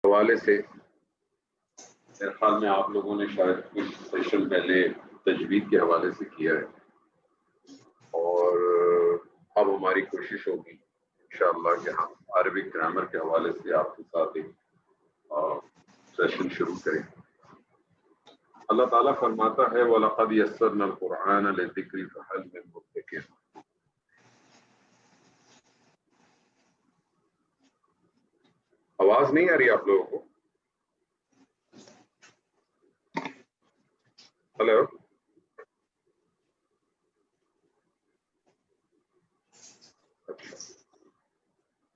حوالے سے میرے خیال میں آپ لوگوں نے شاید کچھ سیشن پہلے تجوید کے حوالے سے کیا ہے، اور اب ہماری کوشش ہوگی انشاءاللہ کہ ہم عربک گرامر کے حوالے سے آپ کے ساتھ ایک سیشن شروع کریں۔ اللہ تعالیٰ فرماتا ہے وَلَقَدْ يَسَّرْنَا الْقُرْآنَ لِلذِّكْرِ فَهَلْ مِن مُدَّكِرٍ۔ آواز نہیں آ رہی آپ لوگوں کو؟ ہلو،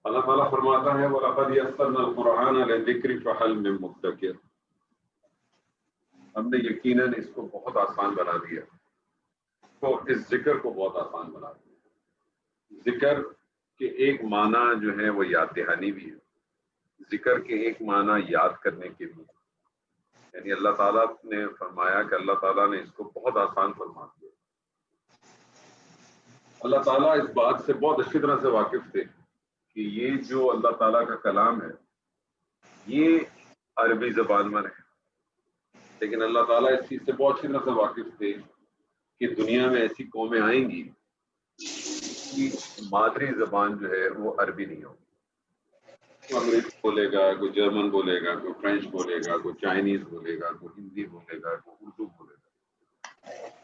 اللہ تعالیٰ فرماتا ہے وَلَقَدْ يَسَّرْنَا الْقُرْآنَ لِلذِّكْرِ فَهَلْ مِن مُدَّكِرٍ۔ ہم نے یقیناً اس کو بہت آسان بنا دیا، تو اس ذکر کو بہت آسان بنا دیا۔ ذکر کے ایک معنی جو ہے وہ یاد دہانی بھی ہے، ذکر کے ایک معنی یاد کرنے کے بھی، یعنی اللہ تعالیٰ نے فرمایا کہ اللہ تعالیٰ نے اس کو بہت آسان فرما دیا۔ اللہ تعالیٰ اس بات سے بہت اچھی طرح سے واقف تھے کہ یہ جو اللہ تعالیٰ کا کلام ہے یہ عربی زبان میں ہے، لیکن اللہ تعالیٰ اس چیز سے بہت اچھی طرح سے واقف تھے کہ دنیا میں ایسی قومیں آئیں گی کہ مادری زبان جو ہے وہ عربی نہیں ہوگی۔ کوئی انگریزی بولے گا، کوئی جرمن بولے گا، کوئی فرینچ بولے گا، کوئی چائنیز بولے گا، کوئی ہندی بولے گا، کوئی اردو بولے گا،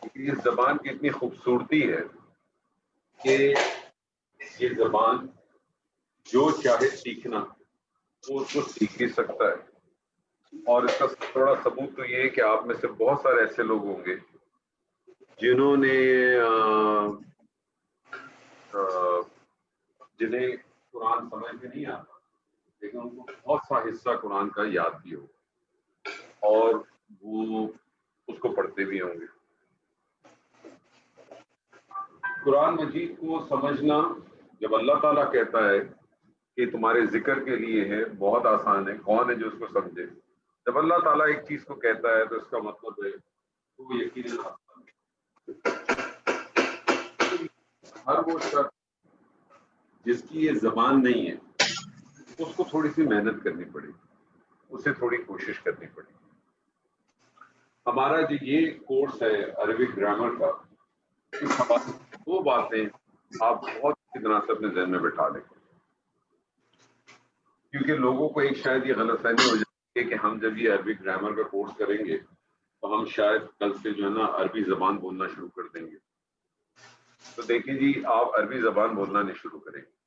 کیونکہ اس زبان کی اتنی خوبصورتی ہے کہ یہ زبان جو چاہے سیکھنا وہ اس کو سیکھ بھی سکتا ہے۔ اور اس کا تھوڑا ثبوت تو یہ ہے کہ آپ میں سے بہت سارے ایسے لوگ ہوں گے جنہوں نے جنہیں قرآن سمجھ میں نہیں آتا لیکن ان کو بہت سا حصہ قرآن کا یاد بھی ہو اور وہ اس کو پڑھتے بھی ہوں گے۔ قرآن مجید کو سمجھنا جب اللہ تعالیٰ کہتا ہے کہ تمہارے ذکر کے لیے ہے بہت آسان ہے، کون ہے جو اس کو سمجھے؟ جب اللہ تعالیٰ ایک چیز کو کہتا ہے تو اس کا مطلب ہے وہ یقیناً آسان ہے۔ ہر وہ شخص جس کی یہ زبان نہیں ہے اس کو تھوڑی سی محنت کرنی پڑے گی، اسے تھوڑی کوشش کرنی پڑے گی۔ ہمارا جو یہ کورس ہے عربک گرامر کا، اس حوالے سے دو باتیں آپ بہت اچھی طرح سے اپنے ذہن میں بٹھا لیں، کیونکہ لوگوں کو ایک شاید یہ غلط فہمی ہو جاتی ہے کہ ہم جب یہ عربک گرامر کا کورس کریں گے تو ہم شاید کل سے جو ہے نا عربی زبان بولنا شروع کر دیں گے۔ تو دیکھیں جی، آپ عربی زبان بولنا نہیں شروع کریں گے،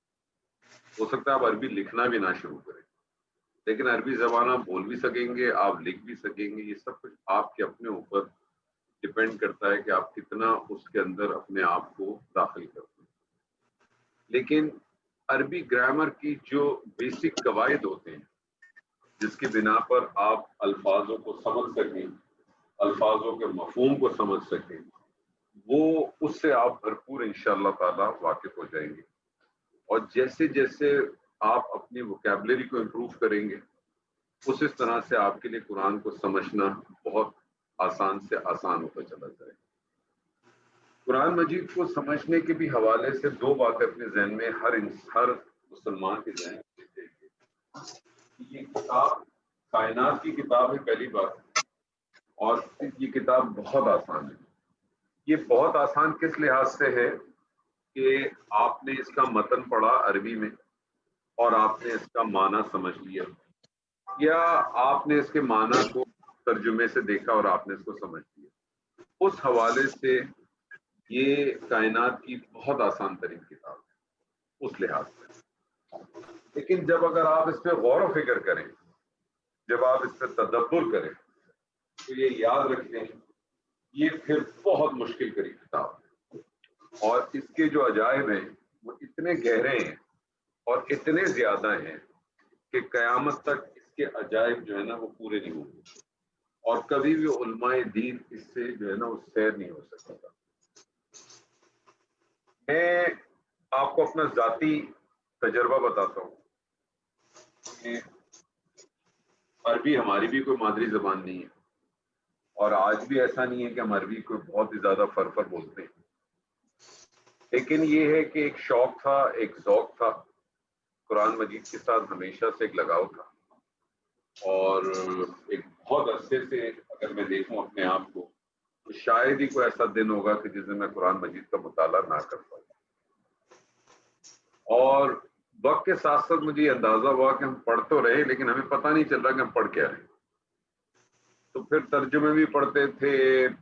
ہو سکتا ہے آپ عربی لکھنا بھی نہ شروع کریں، لیکن عربی زبان آپ بول بھی سکیں گے، آپ لکھ بھی سکیں گے۔ یہ سب کچھ آپ کے اپنے اوپر ڈپینڈ کرتا ہے کہ آپ کتنا اس کے اندر اپنے آپ کو داخل کرتے ہیں۔ لیکن عربی گرامر کی جو بیسک قواعد ہوتے ہیں جس کی بنا پر آپ الفاظوں کو سمجھ سکیں، الفاظوں کے مفہوم کو سمجھ سکیں، وہ اس سے آپ بھرپور انشاءاللہ تعالی واقف ہو جائیں گے۔ اور جیسے جیسے آپ اپنی ووکیبلری کو امپروو کریں گے اس طرح سے آپ کے لیے قرآن کو سمجھنا بہت آسان سے آسان ہوتا چلا جائے گا۔ قرآن مجید کو سمجھنے کے بھی حوالے سے دو باتیں اپنے ذہن میں ہر مسلمان کے ذہن میں چاہیے۔ یہ کتاب کائنات کی کتاب ہے، پہلی بات، اور یہ کتاب بہت آسان ہے۔ یہ بہت آسان کس لحاظ سے ہے کہ آپ نے اس کا متن پڑھا عربی میں اور آپ نے اس کا معنی سمجھ لیا، یا آپ نے اس کے معنی کو ترجمے سے دیکھا اور آپ نے اس کو سمجھ لیا۔ اس حوالے سے یہ کائنات کی بہت آسان ترین کتاب ہے اس لحاظ سے۔ لیکن جب اگر آپ اس پہ غور و فکر کریں، جب آپ اس پہ تدبر کریں تو یہ یاد رکھیں یہ پھر بہت مشکل کری کتاب ہے، اور اس کے جو عجائب ہیں وہ اتنے گہرے ہیں اور اتنے زیادہ ہیں کہ قیامت تک اس کے عجائب جو ہے نا وہ پورے نہیں ہوں گے، اور کبھی بھی علماء دین اس سے جو ہے نا وہ سیر نہیں ہو سکتا۔ میں آپ کو اپنا ذاتی تجربہ بتاتا ہوں کہ عربی ہماری بھی کوئی مادری زبان نہیں ہے، اور آج بھی ایسا نہیں ہے کہ ہم عربی کو بہت ہی زیادہ فر بولتے ہیں، لیکن یہ ہے کہ ایک شوق تھا، ایک ذوق تھا، قرآن مجید کے ساتھ ہمیشہ سے ایک لگاؤ تھا، اور ایک بہت عرصے سے اگر میں دیکھوں اپنے آپ کو تو شاید ہی کوئی ایسا دن ہوگا کہ جس دن میں قرآن مجید کا مطالعہ نہ کر پاؤں. اور وقت کے ساتھ ساتھ مجھے یہ اندازہ ہوا کہ ہم پڑھ تو رہے لیکن ہمیں پتہ نہیں چل رہا کہ ہم پڑھ کیا رہے. تو پھر ترجمے بھی پڑھتے تھے،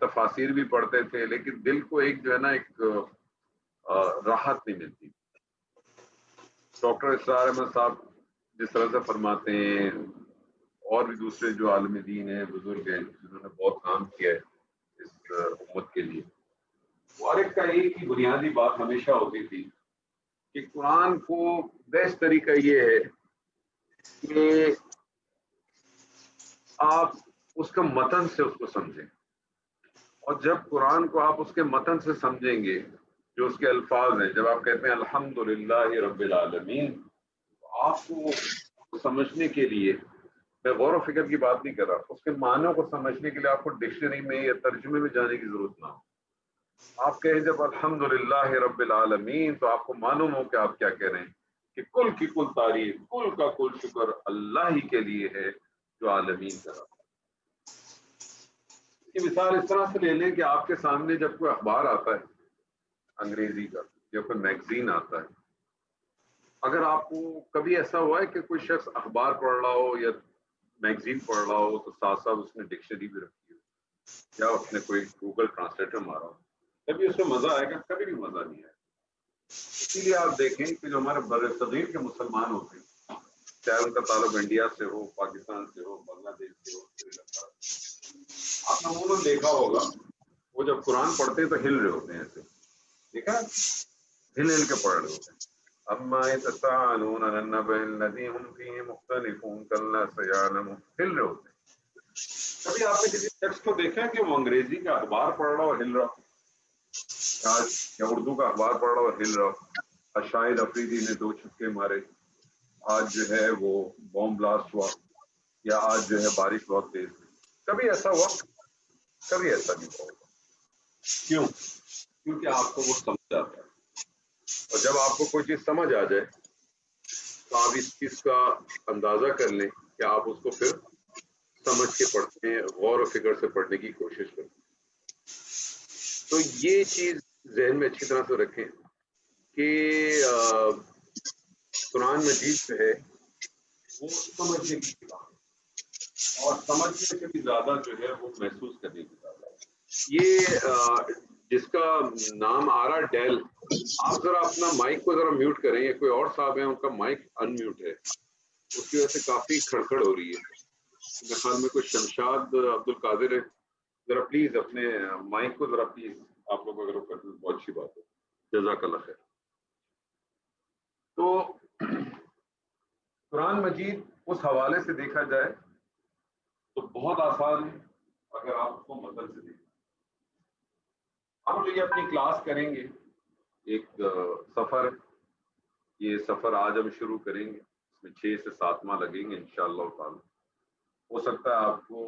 تفاسیر بھی پڑھتے تھے، لیکن دل کو ایک جو ہے نا ایک راحت نہیں ملتی. ڈاکٹر اسرار احمد صاحب جس طرح سے فرماتے ہیں، اور بھی دوسرے جو عالم دین ہیں، بزرگ ہیں جنہوں نے بہت کام کیا ہے اس امت کے لیے، وہ ایک کا ایک ہی بنیادی بات ہمیشہ ہوتی تھی کہ قرآن کو بیسٹ طریقہ یہ ہے کہ آپ اس کا متن سے اس کو سمجھیں. اور جب قرآن کو آپ اس کے متن سے سمجھیں گے، جو اس کے الفاظ ہیں، جب آپ کہتے ہیں الحمدللہ رب العالمین، تو آپ کو سمجھنے کے لیے، میں غور و فکر کی بات نہیں کر رہا، اس کے معنوں کو سمجھنے کے لیے آپ کو ڈکشنری میں یا ترجمے میں جانے کی ضرورت نہ ہو. آپ کہیں جب الحمدللہ رب العالمین تو آپ کو معلوم ہو کہ آپ کیا کہہ رہے ہیں کہ کل کی کل تعریف، کل کا کل شکر اللہ ہی کے لیے ہے جو عالمین کا رب. یہ مثال اس طرح سے لے لیں کہ آپ کے سامنے جب کوئی اخبار آتا ہے انگریزی کا یا کوئی میگزین آتا ہے، اگر آپ کو کبھی ایسا ہوا ہے کہ کوئی شخص اخبار پڑھ رہا ہو یا میگزین پڑھ رہا ہو تو ساتھ ساتھ اس نے ڈکشنری بھی رکھی ہو یا اس نے کوئی گوگل ٹرانسلیٹر مارا ہو، کبھی اس میں مزہ آئے گا؟ کبھی بھی مزہ نہیں آئے گا. اسی لیے آپ دیکھیں کہ جو ہمارے بر صغیر کے مسلمان ہوتے ہیں، چاہے ان کا تعلق انڈیا سے ہو، پاکستان سے ہو، بنگلہ دیش سے ہو، سری لنکا سے، آپ نے عموماً دیکھا ہوگا وہ جب قرآن پڑھتے ہیں تو ہل رہے ہوتے ہیں ایسے، دیکھا ہل ہل کے پڑھ رہے ہوتے ہیں. اما يتساءلون عن النبأ الذي هم فيه مختلفون كلا سيعلمون، ہل رہے ہوتے ہیں. کبھی آپ نے کسی شخص کو دیکھا کہ وہ انگریزی کا اخبار پڑھ رہا ہو ہل رہا، یا اردو کا اخبار پڑھ رہا ہو ہل رہا؟ شاہد افریدی نے 2 چھکے مارے، آج جو ہے وہ بم بلاسٹ ہوا، یا آج جو ہے بارش بہت تیز ہوئی. کبھی ایسا ہوا؟ کبھی ایسا نہیں ہوا. کیوں؟ کیونکہ آپ کو وہ سمجھ آتا ہے. اور جب آپ کو کوئی چیز سمجھ آ جائے تو آپ اس چیز کا اندازہ کر لیں کہ آپ اس کو پھر سمجھ کے پڑھتے ہیں، غور و فکر سے پڑھنے کی کوشش کرتے ہیں. تو یہ چیز ذہن میں اچھی طرح سے رکھیں کہ قرآن مجید جو ہے وہ سمجھنے کی کتاب ہے، اور سمجھنے سے بھی زیادہ جو ہے وہ محسوس کرنے کی زیادہ ہے. یہ جس کا نام آ رہا ڈیل، آپ ذرا اپنا مائک کو ذرا میوٹ کریں، یا کوئی اور صاحب ہیں ان کا مائک ان میوٹ ہے، اس کی وجہ سے کافی کھڑکھڑ ہو رہی ہے. میرے خیال میں کوئی شمشاد عبد القادر ہے، ذرا پلیز اپنے مائک کو ذرا پلیز آپ لوگ اگر کر دیں بہت اچھی بات ہے، جزاک اللہ خیر. تو قرآن مجید اس حوالے سے دیکھا جائے تو بہت آسان ہے اگر آپ اس کو مدد سے دیکھیں. ہم جو یہ اپنی کلاس کریں گے، ایک سفر، یہ سفر آج ہم شروع کریں گے، اس میں 6 سے 7 ماہ لگیں گے انشاءاللہ تعالی. ہو سکتا ہے آپ کو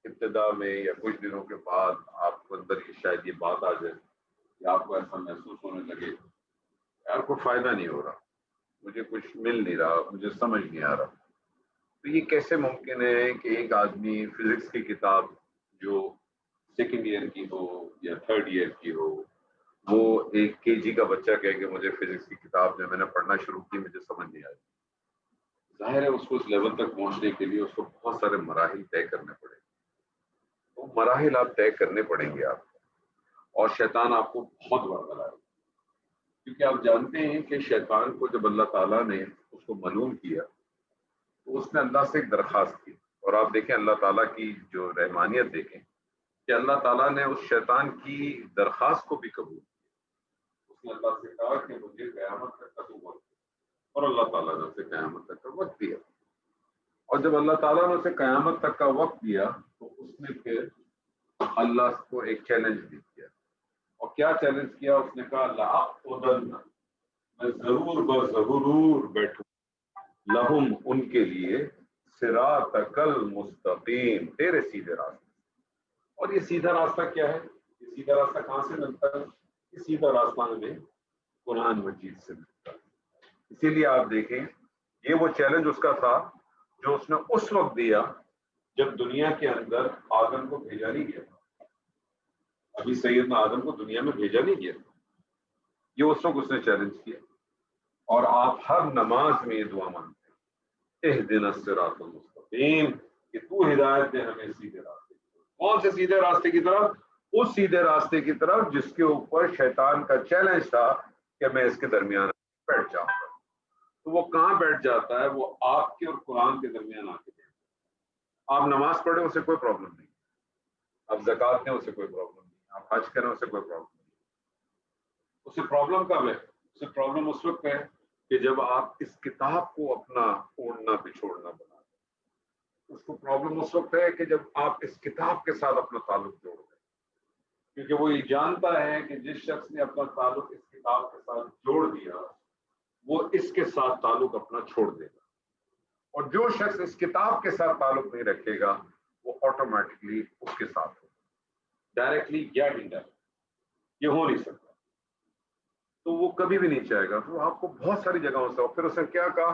ابتدا میں یا کچھ دنوں کے بعد آپ کو اندر شاید یہ بات آ جائے کہ آپ کو ایسا محسوس ہونے لگے یار کوئی فائدہ نہیں ہو رہا، مجھے کچھ مل نہیں رہا، مجھے سمجھ نہیں آ رہا. تو یہ کیسے ممکن ہے کہ ایک آدمی فزکس کی کتاب جو 2nd ایئر کی ہو یا 3rd ایئر کی ہو، وہ ایک KG کا بچہ کہے کہ مجھے فزکس کی کتاب جو میں نے پڑھنا شروع کی مجھے سمجھ نہیں آئی. ظاہر ہے اس کو اس لیول تک پہنچنے کے لیے اس کو بہت سارے مراحل طے کرنے پڑیں گے. وہ مراحل آپ طے کرنے پڑیں گے آپ کو، اور شیطان آپ کو بہت بڑا بنائے، کیونکہ آپ جانتے ہیں کہ شیطان کو جب اللہ تعالیٰ نے اس کو ملعون کیا تو اس نے اللہ سے ایک درخواست کی. اور آپ دیکھیں اللہ تعالیٰ کی جو رحمانیت دیکھیں کہ اللہ تعالیٰ نے اس شیطان کی درخواست کو بھی قبول کیا. اس نے اللہ سے کہا کہ مجھے قیامت تک کا تو وقت دے، اور اللہ تعالیٰ نے اسے قیامت تک کا وقت دیا. اور جب اللہ تعالیٰ نے اسے قیامت تک کا وقت دیا تو اس نے پھر اللہ کو ایک چیلنج بھی کیا. اور کیا چیلنج کیا؟ اس نے کہا لأقعدن، میں ضرور بیٹھوں لہم ان کے لیے صراطک المستقیم، تیرے سیدھے راستے. اور یہ سیدھا راستہ کیا ہے؟ یہ سیدھا راستہ کہاں سے ملتا ہے؟ یہ سیدھا راستہ ہمیں قرآن مجید سے ملتا ہے. اسی لیے آپ دیکھیں یہ وہ چیلنج اس کا تھا. جو اس نے اس وقت دیا جب دنیا کے اندر آدم کو بھیجا نہیں گیا تھا. ابھی سیدنا آدم کو دنیا میں بھیجا نہیں گیا تھا. یہ اس وقت اس نے چیلنج کیا. اور آپ ہر نماز میں یہ دعا مانگتے ہیں اہدنا الصراط المستقیم کہ تو ہدایت دے ہمیں سیدھے راستے کی طرف. کون سے سیدھے راستے کی طرف؟ اس سیدھے راستے کی طرف جس کے اوپر شیطان کا چیلنج تھا کہ میں اس کے درمیان بیٹھ جاؤں گا. تو وہ کہاں بیٹھ جاتا ہے؟ وہ آپ کے اور قرآن کے درمیان آ کے بیٹھ جاتا ہے. آپ نماز پڑھیں اسے کوئی پرابلم نہیں, آپ زکات دیں اسے کوئی پرابلم نہیں, آپ حج کریں اسے کوئی پرابلم نہیں. اسے پرابلم کب ہے؟ اسے پرابلم اس وقت ہے کہ جب آپ اس کتاب کو اپنا اوڑھنا بچھوڑنا بنا دیں. اس کو پرابلم اس وقت ہے کہ جب آپ اس کتاب کے ساتھ اپنا تعلق جوڑ دیں, کیونکہ وہ یہ جانتا ہے کہ جس شخص نے اپنا تعلق اس کتاب کے ساتھ جوڑ دیا وہ اس کے ساتھ تعلق اپنا چھوڑ دے گا. اور جو شخص اس کتاب کے ساتھ تعلق نہیں رکھے گا وہ آٹومیٹکلی اس کے ساتھ ہوگا, ڈائریکٹلی یا انڈائریکٹ. یہ ہو نہیں سکتا. تو وہ کبھی بھی نہیں چاہے گا. تو آپ کو بہت ساری جگہوں سے, اور پھر اس نے کیا کہا,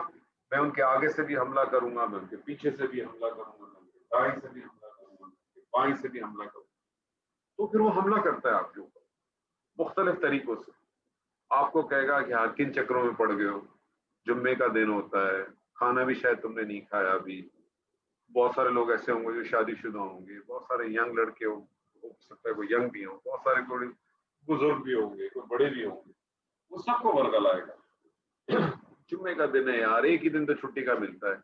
میں ان کے آگے سے بھی حملہ کروں گا, میں ان کے پیچھے سے بھی حملہ کروں گا, میں ان کے دائیں سے بھی حملہ کروں گا, میں ان کے بائیں سے بھی حملہ کروں گا. تو پھر وہ حملہ کرتا ہے آپ کے اوپر مختلف طریقوں سے. آپ کو کہے گا کہ ہاں کن چکروں میں پڑ گئے ہو, جمعے کا دن ہوتا ہے, کھانا بھی شاید تم نے نہیں کھایا ابھی. بہت سارے لوگ ایسے ہوں گے جو شادی شدہ ہوں گے, بہت سارے ینگ لڑکے ہو سکتا ہے کوئی ینگ بھی ہوں, بہت سارے کوئی بزرگ بھی ہوں گے, کوئی بڑے بھی ہوں گے. وہ سب کو ورگا لائے گا. جمعے کا دن ہے یار, ایک ہی دن تو چھٹی کا ملتا ہے,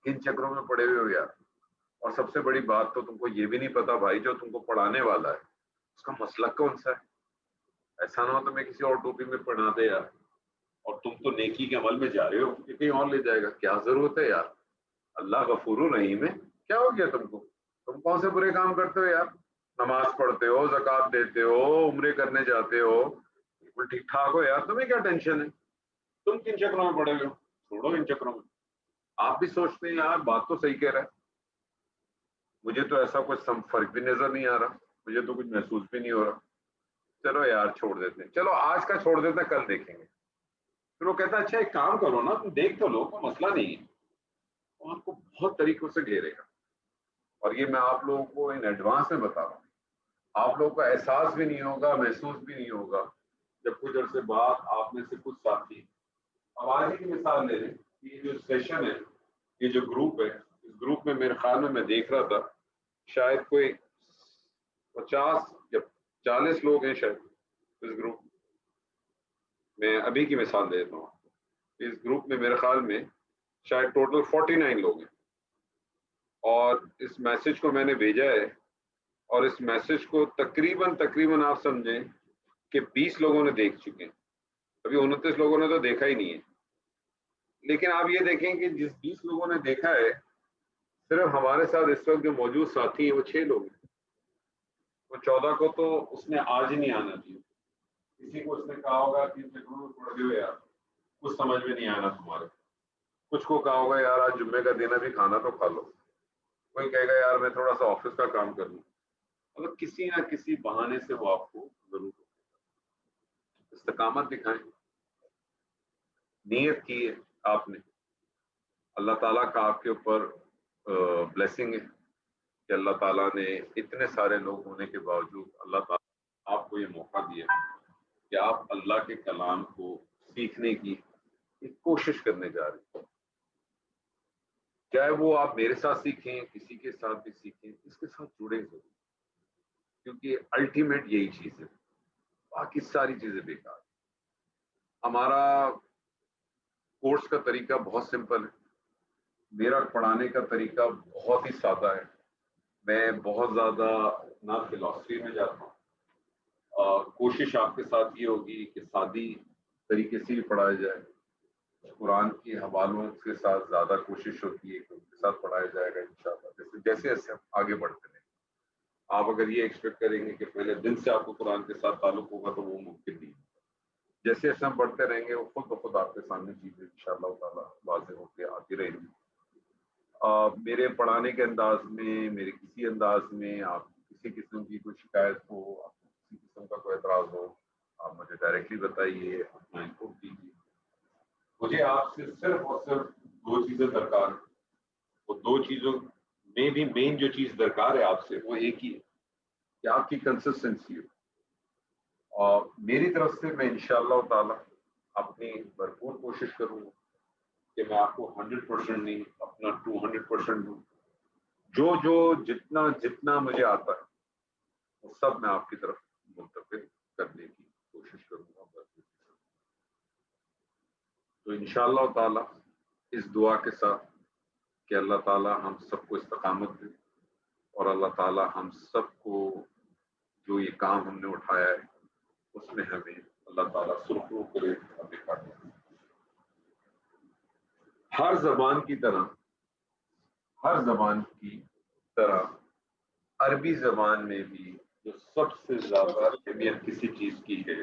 کن چکروں میں پڑے ہوئے ہو یار. اور سب سے بڑی بات تو تم کو یہ بھی نہیں پتا بھائی, جو تم کو پڑھانے والا ہے اس کا مسلک کون سا ہے. ایسا نہ ہو تمہیں کسی اور ٹوپی میں پڑھا دے یار, اور تم تو نیکی کے عمل میں جا رہے ہو کہ کہیں اور لے جائے گا. کیا ضرورت ہے یار, اللہ غفور الرحیم ہے. کیا ہو گیا تم کو؟ تم کون سے برے کام کرتے ہو یار؟ نماز پڑھتے ہو, زکات دیتے ہو, عمرے کرنے جاتے ہو, بالکل ٹھیک ٹھاک ہو یار, تمہیں کیا ٹینشن ہے؟ تم کن چکروں میں پڑے ہوئے ہو؟ چھوڑو ان چکروں میں. آپ بھی سوچتے ہیں یار بات تو صحیح کہہ رہا ہے, مجھے تو ایسا کچھ فرق بھی نظر نہیں آ رہا, مجھے تو کچھ محسوس بھی نہیں ہو رہا. چلو یار چھوڑ دیتے ہیں, چلو آج کا چھوڑ دیتے ہیں, کل دیکھیں گے. پھر وہ کہتا ہے اچھا ایک کام کرو نا, تم دیکھ تو لو, کوئی مسئلہ نہیں ہے. وہ آپ کو بہت طریقوں سے گھیرے گا, اور یہ میں آپ لوگوں کو ان ایڈوانس میں بتا رہا ہوں. آپ لوگوں کو احساس بھی نہیں ہوگا, محسوس بھی نہیں ہوگا, جب کچھ عرصے بعد آپ میں سے کچھ ساتھی, اب آج کی مثال لے لیں, یہ جو سیشن ہے, یہ جو گروپ ہے, اس گروپ میں میرے خیال میں دیکھ رہا تھا شاید کوئی 50 یا 40 لوگ ہیں شاید اس گروپ. میں ابھی کی مثال دیتا ہوں. اس گروپ میں میرے خیال میں شاید ٹوٹل 49 لوگ ہیں, اور اس میسج کو میں نے بھیجا ہے, اور اس میسج کو تقریباً آپ سمجھیں کہ 20 لوگوں نے دیکھ چکے ہیں. ابھی 29 لوگوں نے تو دیکھا ہی نہیں ہے. لیکن آپ یہ دیکھیں کہ جس 20 لوگوں نے دیکھا ہے, صرف ہمارے ساتھ اس وقت جو موجود ساتھی ہیں وہ 6 لوگ ہیں. وہ 14 کو تو اس نے آج ہی نہیں آنا چاہیے. کسی کو اس نے کہا ہوگا کہ پڑھ گئے یار, کچھ سمجھ میں نہیں آنا تمہارے. کچھ کو کہا ہوگا یار آج جمعے کا دن ہے بھی کھانا تو کھا لو. کوئی کہے گا یار میں تھوڑا سا آفس کا کام کر لوں. مطلب کسی نہ کسی بہانے سے وہ آپ کو ضرور استقامت دکھائیں. نیت کی ہے آپ نے, اللہ تعالیٰ کا آپ کے اوپر بلیسنگ ہے کہ اللہ تعالیٰ نے اتنے سارے لوگ ہونے کے باوجود اللہ تعالیٰ آپ کو یہ موقع دیا کہ آپ اللہ کے کلام کو سیکھنے کی ایک کوشش کرنے جا رہے ہیں. چاہے وہ آپ میرے ساتھ سیکھیں, کسی کے ساتھ بھی سیکھیں, اس کے ساتھ جڑیں ضرور, کیونکہ الٹیمیٹ یہی چیز ہے, باقی ساری چیزیں بیکار. ہمارا کورس کا طریقہ بہت سمپل ہے, میرا پڑھانے کا طریقہ بہت ہی سادہ ہے. میں بہت زیادہ نہ فلاسفی میں جاتا ہوں, اور کوشش آپ کے ساتھ یہ ہوگی کہ سادی طریقے سے ہی پڑھایا جائے. قرآن کے حوالوں کے ساتھ زیادہ کوشش ہوتی ہے کہ ان کے ساتھ پڑھایا جائے گا انشاءاللہ. جیسے جیسے ہم آگے بڑھتے ہیں, آپ اگر یہ ایکسپیکٹ کریں گے کہ پہلے دن سے آپ کو قرآن کے ساتھ تعلق ہوگا تو وہ ممکن نہیں. جیسے جیسے ہم بڑھتے رہیں گے وہ خود بخود آپ کے سامنے چیزیں انشاءاللہ تعالیٰ واضح ہو کے آتی رہیں گی. میرے پڑھانے کے انداز میں, میرے کسی انداز میں آپ کسی قسم کی کوئی شکایت ہو, آپ کو کسی قسم کا کوئی اعتراض ہو, آپ مجھے ڈائریکٹلی بتائیے, اپنا انپوٹ دیجیے. مجھے آپ سے صرف اور صرف 2 چیزیں درکار ہیں. وہ دو چیزوں میں بھی مین جو چیز درکار ہے آپ سے وہ ایک ہی ہے کہ آپ کی کنسسٹنسی ہو. اور میری طرف سے میں انشاءاللہ تعالی اپنی بھرپور کوشش کروں گا کہ میں آپ کو 100% نہیں اپنا 200% دوں. جو جتنا جتنا مجھے آتا ہے وہ سب میں آپ کی طرف منتقل کرنے کی کوشش کروں گا. تو انشاءاللہ تعالی اس دعا کے ساتھ کہ اللہ تعالی ہم سب کو استقامت دے اور اللہ تعالی ہم سب کو جو یہ کام ہم نے اٹھایا ہے اس میں ہمیں اللہ تعالیٰ سرخرو کرے. ہر زبان کی طرح عربی زبان میں بھی جو سب سے زیادہ اہمیت کسی چیز کی ہے،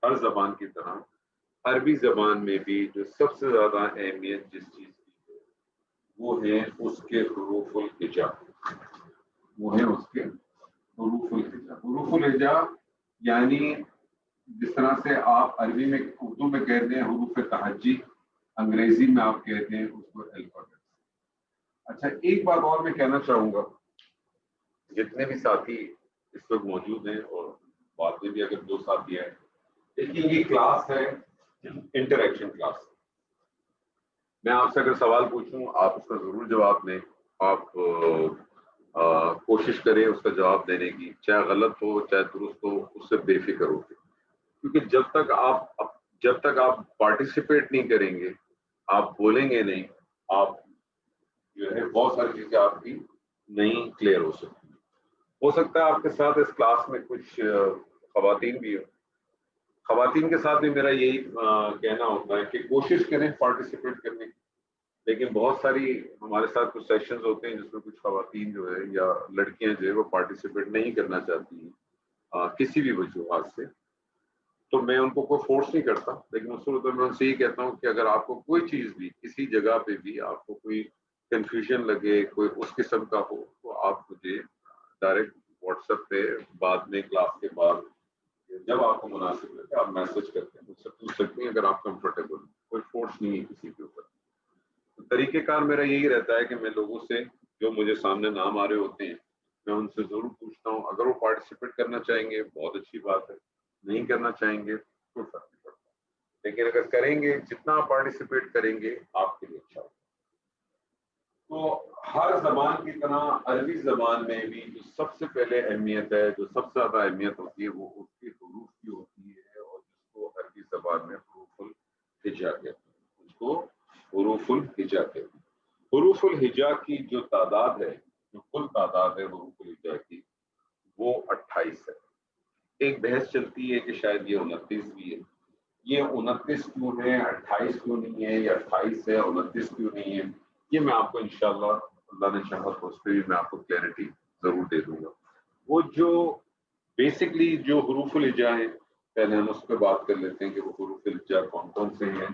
ہر زبان کی طرح عربی زبان میں بھی جو سب سے زیادہ اہمیت جس چیز کی ہے وہ ہے اس کے حروف الہجا. حروف الہجا یعنی جس طرح سے آپ عربی میں اردو میں کہتے ہیں حروف تہجی، انگریزی میں آپ کہتے ہیں اس کو الفابیٹس. اچھا ایک بات اور میں کہنا چاہوں گا، جتنے بھی ساتھی اس وقت موجود ہیں اور بعد میں بھی اگر دو ساتھی ہیں، دیکھیے یہ کلاس ہے انٹریکشن کلاس. میں آپ سے اگر سوال پوچھوں آپ اس کا ضرور جواب دیں. آپ کوشش کریں اس کا جواب دینے کی، چاہے غلط ہو چاہے درست ہو، اس سے بے فکر ہو کے. کیونکہ جب تک آپ پارٹیسپیٹ نہیں کریں گے، آپ بولیں گے نہیں، آپ جو ہے بہت ساری چیزیں آپ کی نہیں کلیئر ہو سکتی. ہو سکتا ہے آپ کے ساتھ اس کلاس میں کچھ خواتین بھی ہو. خواتین کے ساتھ بھی میرا یہی کہنا ہوتا ہے کہ کوشش کریں پارٹیسپیٹ کرنے کی. لیکن بہت ساری ہمارے ساتھ کچھ سیشنز ہوتے ہیں جس میں کچھ خواتین جو ہے یا لڑکیاں جو ہے وہ پارٹیسپیٹ نہیں کرنا چاہتی ہیں کسی بھی وجوہات سے. تو میں ان کو کوئی فورس نہیں کرتا، لیکن اصول طور میں ان سے یہ کہتا ہوں کہ اگر آپ کو کوئی چیز بھی کسی جگہ پہ بھی آپ کو کوئی کنفیوژن لگے، کوئی اس قسم کا ہو، تو آپ مجھے ڈائریکٹ واٹس ایپ پہ بعد میں کلاس کے بعد جب آپ کو مناسب لگے آپ میسج کرتے ہیں، مجھ سے پوچھ سکتے ہیں اگر آپ کمفرٹیبل. کوئی فورس نہیں ہے کسی کے اوپر. طریقہ کار میرا یہی رہتا ہے کہ میں لوگوں سے جو مجھے سامنے نام آ رہے ہوتے ہیں میں ان سے ضرور پوچھتا ہوں. اگر وہ پارٹیسپیٹ کرنا چاہیں گے بہت اچھی بات ہے، نہیں کرنا چاہیں گے کوئی فرق نہیں پڑتا. لیکن اگر کریں گے، جتنا آپ پارٹیسپیٹ کریں گے آپ کے لیے اچھا ہوگا. تو ہر زبان کی طرح عربی زبان میں بھی جو سب سے پہلے اہمیت ہے، جو سب سے زیادہ اہمیت ہوتی ہے وہ اس کے حروف کی ہوتی ہے، اور جس کو عربی زبان میں حروف الہجا کہتے ہیں. اس کو حروف الہجا کہتے ہیں. حروف الہجا کی جو تعداد ہے، جو کل تعداد ہے حروف الہجا کی، وہ 28 ہے. ایک بحث چلتی ہے کہ شاید یہ 29 بھی ہے. یہ 29 کیوں ہے، 28 کیوں نہیں ہے، یا 28 ہے 29 کیوں نہیں ہے، یہ میں آپ کو انشاءاللہ اللہ نے چاہا تو اس پہ بھی میں آپ کو کلیئرٹی ضرور دے دوں گا. وہ جو بیسکلی جو حروف الہجا ہیں پہلے ہم اس پہ بات کر لیتے ہیں کہ وہ حروف الہجا کون کون سے ہیں.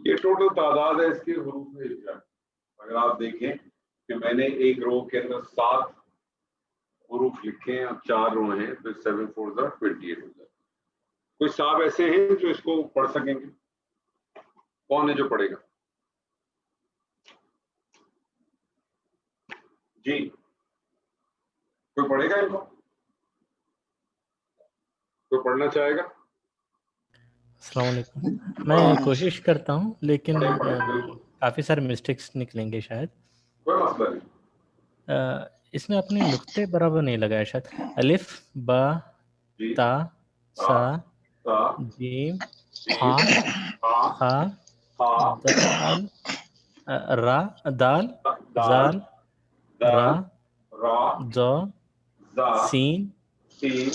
یہ ٹوٹل تعداد ہے اس کی حروف الہجا. اگر آپ دیکھیں کہ میں نے ایک رو کے اندر 7 حروف لکھے ہیں، اب 4 رو ہیں، تو 7 4 28 ہو جائے. کوئی صاحب ایسے ہیں جو اس کو پڑھ سکیں گے؟ کون ہے جو پڑھے گا؟ جی کوئی پڑھے گا ان کو؟ کوئی پڑھنا چاہے گا؟ السلام علیکم. میں کوشش کرتا ہوں لیکن کافی سارے مسٹیکس نکلیں گے شاید. کوئی مسئلہ نہیں. اس میں اپنے نقطے برابر نہیں لگایا شاید. الف با جی تا سا تا جیم جیم ہا ہا خا ہا دال را دال دال زال دال را را زو زا سین سین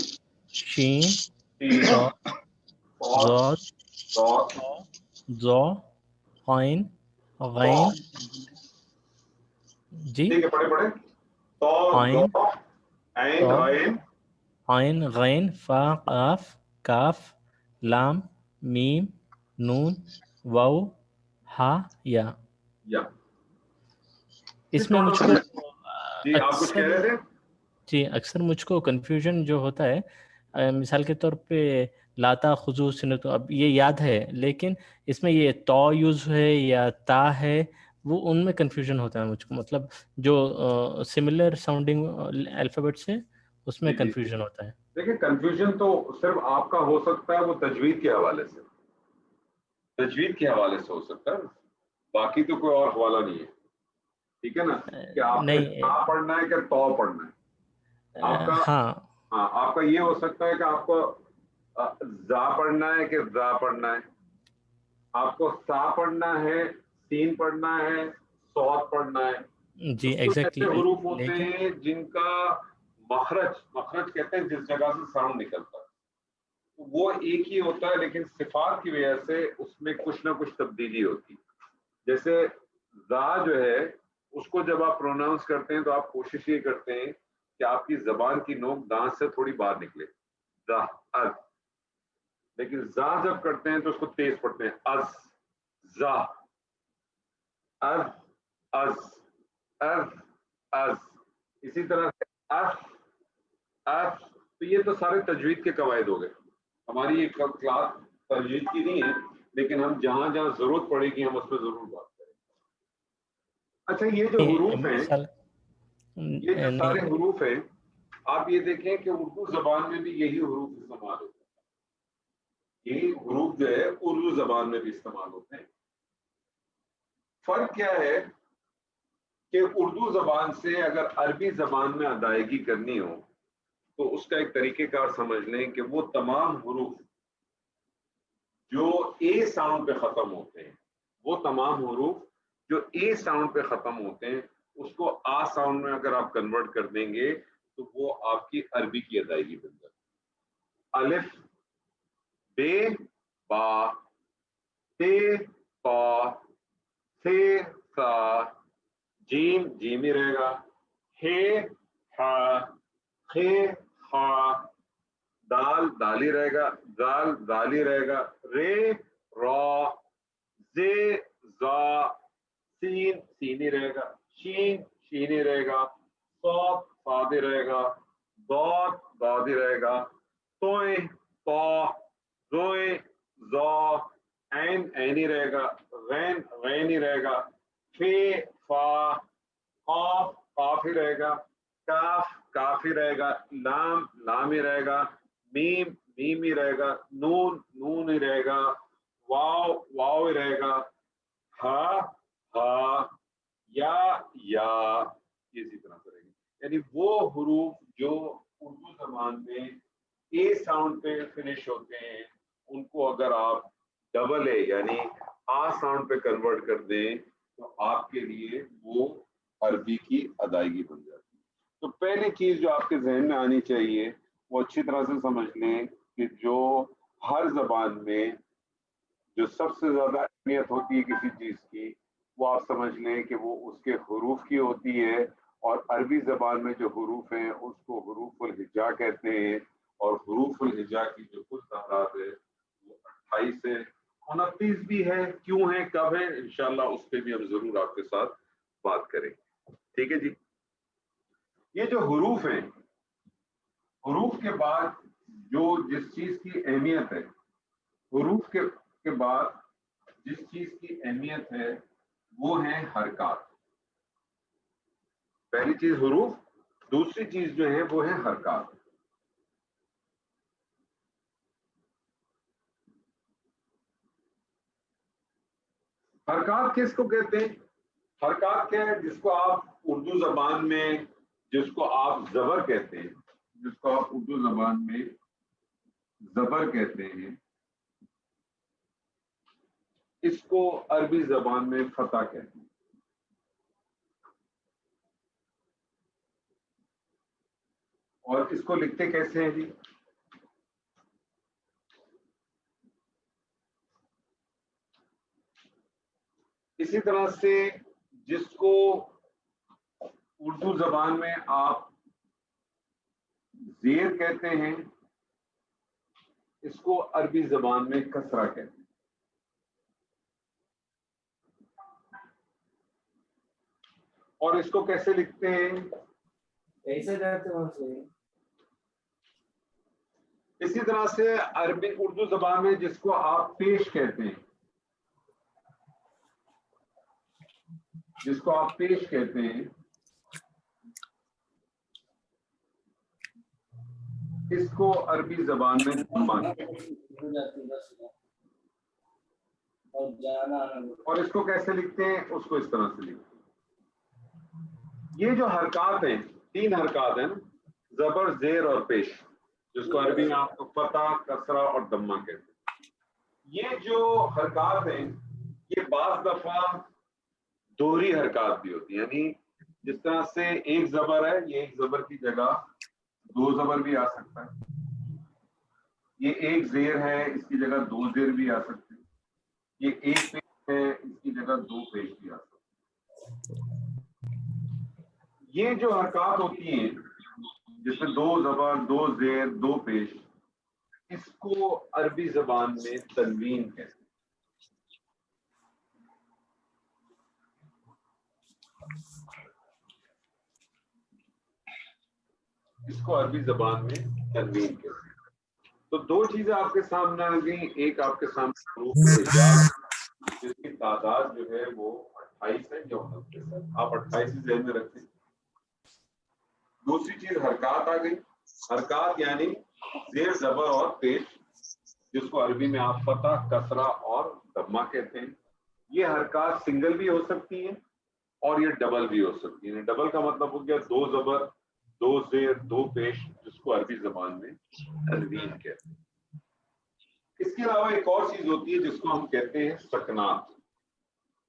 شین سین صاد صاد ضاد ضاد ضو عین طا. غین. جی ٹھیک ہے پڑھے پڑھے. تو عین عین تو غین عین غین فا قاف کاف لام میم نون واو ہا یا. یا. اس میں مجھ کو جی آپ کچھ کہہ اکثر رہے تھے؟ جی اکثر مجھ کو کنفیوژن جو ہوتا ہے مثال کے طور پہ لاتا خضو سنتو اب یہ یاد ہے لیکن اس میں یہ تو یوز ہے یا تا ہے وہ ان میں کنفیوژن ہوتا ہے مجھ کو. مطلب جو سملر ساؤنڈنگ الفابیٹس ہے اس میں جی جی کنفیوژن ہوتا ہے. دیکھیں کنفیوژن تو صرف آپ کا ہو سکتا ہے وہ تجوید کے حوالے سے، تجوید کے حوالے سے ہو سکتا ہے، باقی تو کوئی اور حوالہ نہیں ہے. ٹھیک ہے نا کہ آپ نے نہیں تا پڑھنا ہے کہ تو پڑھنا ہے. آپ کا ہاں ہاں آپ کا یہ ہو سکتا ہے کہ آپ کو زا پڑھنا ہے کہ زا پڑھنا ہے، آپ کو سا پڑھنا ہے، سین پڑھنا ہے، صاد پڑھنا ہے. جی تو کچھ ایسے ایگزیکٹلی حروف ہوتے لیکن ہیں جن کا مخرج کہتے ہیں جس جگہ سے ساؤنڈ نکلتا ہے وہ ایک ہی ہوتا ہے، لیکن صفات کی وجہ سے اس میں کچھ نہ کچھ تبدیلی ہوتی ہے. جیسے زا جو ہے اس کو جب آپ پروناؤنس کرتے ہیں تو آپ کوشش یہ کرتے ہیں کہ آپ کی زبان کی نوک دانت سے تھوڑی باہر نکلے، زا از. لیکن زا جب کرتے ہیں تو اس کو تیز پڑھتے ہیں، از زا از از از از. اسی طرح سے اف اف. تو یہ تو سارے تجوید کے قواعد ہو گئے. ہماری یہ کلاس تجوید کی نہیں ہے لیکن ہم جہاں جہاں ضرورت پڑے گی ہم اس پہ ضرور بات کریں. اچھا یہ جو حروف ہیں، مثال یہ جو سارے نہیں حروف ہیں، آپ یہ دیکھیں کہ اردو زبان میں بھی یہی حروف استعمال ہوتے ہیں. یہی حروف جو ہے اردو زبان میں بھی استعمال ہوتے ہیں. فرق کیا ہے کہ اردو زبان سے اگر عربی زبان میں ادائیگی کرنی ہو تو اس کا ایک طریقہ کار سمجھ لیں کہ وہ تمام حروف جو اے ساؤنڈ پہ ختم ہوتے ہیں، وہ تمام حروف جو اے ساؤنڈ پہ ختم ہوتے ہیں اس کو آ ساؤنڈ میں اگر آپ کنورٹ کر دیں گے تو وہ آپ کی عربی کی ادائیگی بن جاتی ہے. الف بے با تے پا ثے ثا جیم جیم ہی رہے گا، ہے ہا خے خا دال دال ہی رہے گا، زال زال ہی رہے گا، رے را زے زا سین سین ہی رہے گا، شین شین ہی رہے گا، صاد صاد ہی رہے گا، ضاد ضاد ہی رہے گا، توئے طا زوئے زا عین عین ہی رہے گا، غین غین ہی رہے گا، فے فا قاف قاف ہی رہے گا، کاف کاف ہی رہے گا، لام لام ہی رہے گا، میم میم ہی رہے گا، نون نون ہی رہے گا، واو واو ہی رہے گا، ہا ہا یا اسی طرح سے رہے گی. یعنی وہ حروف جو اردو زبان میں اے ساؤنڈ پہ فنش ہوتے ہیں ان کو اگر آپ ڈبل اے یعنی آ ساؤنڈ پہ کنورٹ کر دیں تو آپ کے لیے وہ عربی کی ادائیگی بن جاتی ہے. تو پہلی چیز جو آپ کے ذہن میں آنی چاہیے وہ اچھی طرح سے سمجھ لیں کہ جو ہر زبان میں جو سب سے زیادہ اہمیت ہوتی ہے کسی چیز کی وہ آپ سمجھ لیں کہ وہ اس کے حروف کی ہوتی ہے. اور عربی زبان میں جو حروف ہیں اس کو حروف الہجا کہتے ہیں، اور حروف الہجا کی جو کل تعداد ہے وہ 28 ہے. 29 بھی ہے، کیوں ہے کب ہے انشاءاللہ اس پہ بھی ہم ضرور آپ کے ساتھ بات کریں. ٹھیک ہے جی. یہ جو حروف ہیں، حروف کے بعد جو جس چیز کی اہمیت ہے، حروف کے بعد جس چیز کی اہمیت ہے وہ ہیں حرکات. پہلی چیز حروف، دوسری چیز جو ہے وہ ہے حرکات. حرکات کس کو کہتے ہیں؟ حرکات کیا ہے؟ جس کو آپ اردو زبان میں جس کو آپ زبر کہتے ہیں، جس کو آپ اردو زبان میں زبر کہتے ہیں، اس کو عربی زبان میں فتح کہتے ہیں. اور اس کو لکھتے کیسے ہیں جی؟ اسی طرح سے جس کو اردو زبان میں آپ زیر کہتے ہیں، اس کو عربی زبان میں کسرہ کہتے ہیں. اور اس کو کیسے لکھتے ہیں؟ ایسے کرتے وہاں سے. اسی طرح سے عربی اردو زبان میں جس کو آپ پیش کہتے ہیں، جس کو آپ پیش کہتے ہیں، اس کو عربی زبان میں ضمہ کہتے ہیں. اور اس کو کیسے لکھتے ہیں؟ اس کو اس طرح سے لکھتے ہیں. یہ جو حرکات ہیں، 3 حرکات ہیں نا، زبر، زیر اور پیش، جس کو عربی میں آپ کو فتح، کسرہ اور ضمہ کہتے ہیں. یہ جو حرکات ہیں یہ بعض دفعہ دوہری حرکات بھی ہوتی ہیں. یعنی جس طرح سے ایک زبر ہے، یہ ایک زبر کی جگہ 2 زبر بھی آ سکتا ہے. یہ ایک زیر ہے، اس کی جگہ 2 زیر بھی آ سکتے ہیں. یہ ایک پیش ہے، اس کی جگہ 2 پیش بھی آ سکتے ہیں. یہ جو حرکات ہوتی ہیں جس میں 2 زبر، 2 زیر، 2 پیش، اس کو عربی زبان میں تنوین کہتے ہیں. اس کو عربی زبان میں تنوین کہتے ہیں. تو 2 چیزیں آپ کے سامنے آ گئی. ایک آپ کے سامنے حروف ہجاء جس کی تعداد جو ہے وہ 28 ہے یا 29 ہے. آپ 28 ذہن میں رکھیں. دوسری چیز حرکات آ گئی. حرکات یعنی زیر، زبر اور پیش، جس کو عربی میں آپ فتح، کسرہ اور ضمہ کہتے ہیں. یہ حرکات سنگل بھی ہو سکتی ہیں اور یہ ڈبل بھی ہو سکتی ہیں. ڈبل کا مطلب ہو گیا 2 زبر، 2 زیر، 2 پیش، جس کو عربی زبان میں تنوین کہتے ہیں. اس کے علاوہ ایک اور چیز ہوتی ہے جس کو ہم کہتے ہیں سکنات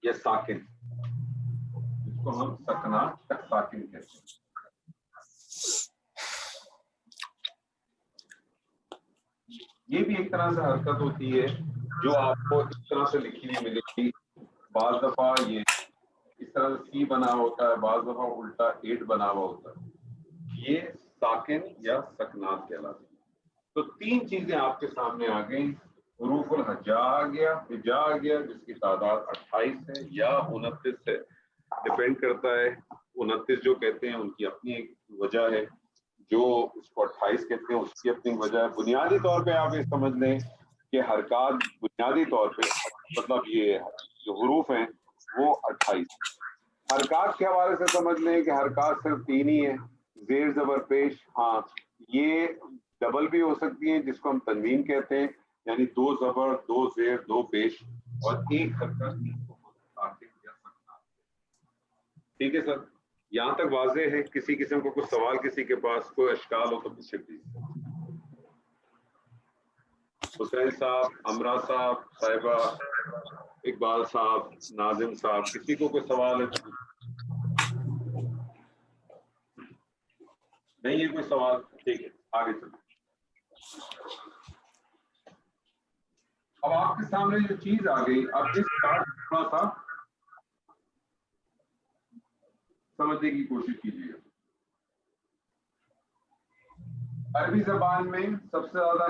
یا ساکن، جس کو ہم سکنات یا ساکن کہتے ہیں. یہ بھی ایک طرح سے حرکت ہوتی ہے جو آپ کو اس طرح سے لکھی ہوئی ملے گی. بعض دفعہ یہ اس طرح سے سی بنا ہوتا ہے، بعض دفعہ الٹا 8 بنا ہوا ہوتا ہے. یہ ساکن یا سکنات کہلاتے ہیں. تو 3 چیزیں آپ کے سامنے آ گئیں. حروف الہجاء آ گیا، ہجاء آ گیا جس کی تعداد 28 ہے یا 29 ہے، ڈپینڈ کرتا ہے. 29 جو کہتے ہیں ان کی اپنی ایک وجہ ہے، جو اس کو 28 کہتے ہیں اس کی اپنی وجہ ہے. بنیادی طور پہ آپ یہ سمجھ لیں کہ حرکات بنیادی طور پہ مطلب یہ جو حروف ہیں وہ 28. حرکات کے حوالے سے سمجھ لیں کہ حرکات صرف 3 ہی ہیں، زیر، زبر، پیش. ہاں یہ ڈبل بھی ہو سکتی ہیں جس کو ہم تنوین کہتے ہیں، یعنی 2 زبر، 2 زیر، 2 پیش اور ایک حرکت. ٹھیک ہے سر، یہاں تک واضح ہے؟ کسی قسم کو کچھ سوال، کسی کے پاس کوئی اشکال ہو تو پوچھے پلیز. حسین صاحب، امرا صاحب، صاحبہ، اقبال صاحب، ناظم صاحب، کسی کو کوئی سوال ہے تو نہیں ہے کوئی سوال؟ ٹھیک ہے، آگے چلیں. اب آپ کے سامنے جو چیز آ گئی، اب اس بات تھوڑا سا سمجھنے کی کوشش کیجیے. عربی زبان میں سب سے زیادہ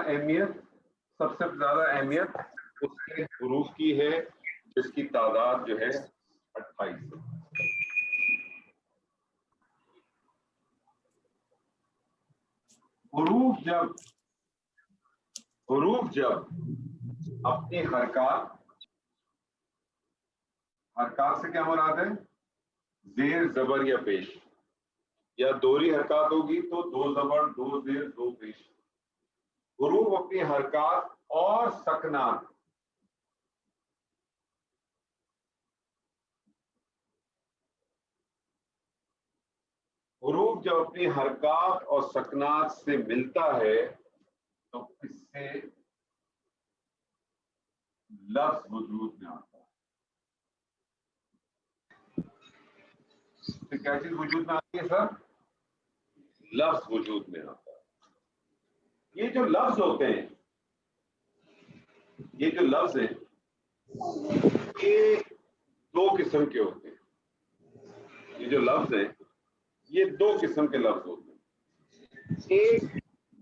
اہمیت اس کے حروف کی ہے جس کی تعداد جو ہے 28 ہے. حروف جب اپنی حرکات سے کیا مراد ہے؟ زیر، زبر یا پیش. یا دوہری حرکات ہوگی تو دو زبر دو زیر دو پیش. حروف اپنی حرکات اور سکنات حروف جب اپنی حرکات اور سکنات سے ملتا ہے تو اس سے لفظ وجود میں آتا ہے. تو کیا چیز وجود میں آتی ہے سر؟ لفظ وجود میں آتا ہے. یہ جو لفظ ہوتے ہیں، یہ جو لفظ ہیں، یہ دو قسم کے ہوتے ہیں. یہ جو لفظ ہیں یہ دو قسم کے لفظ ہوتے ہیں. ایک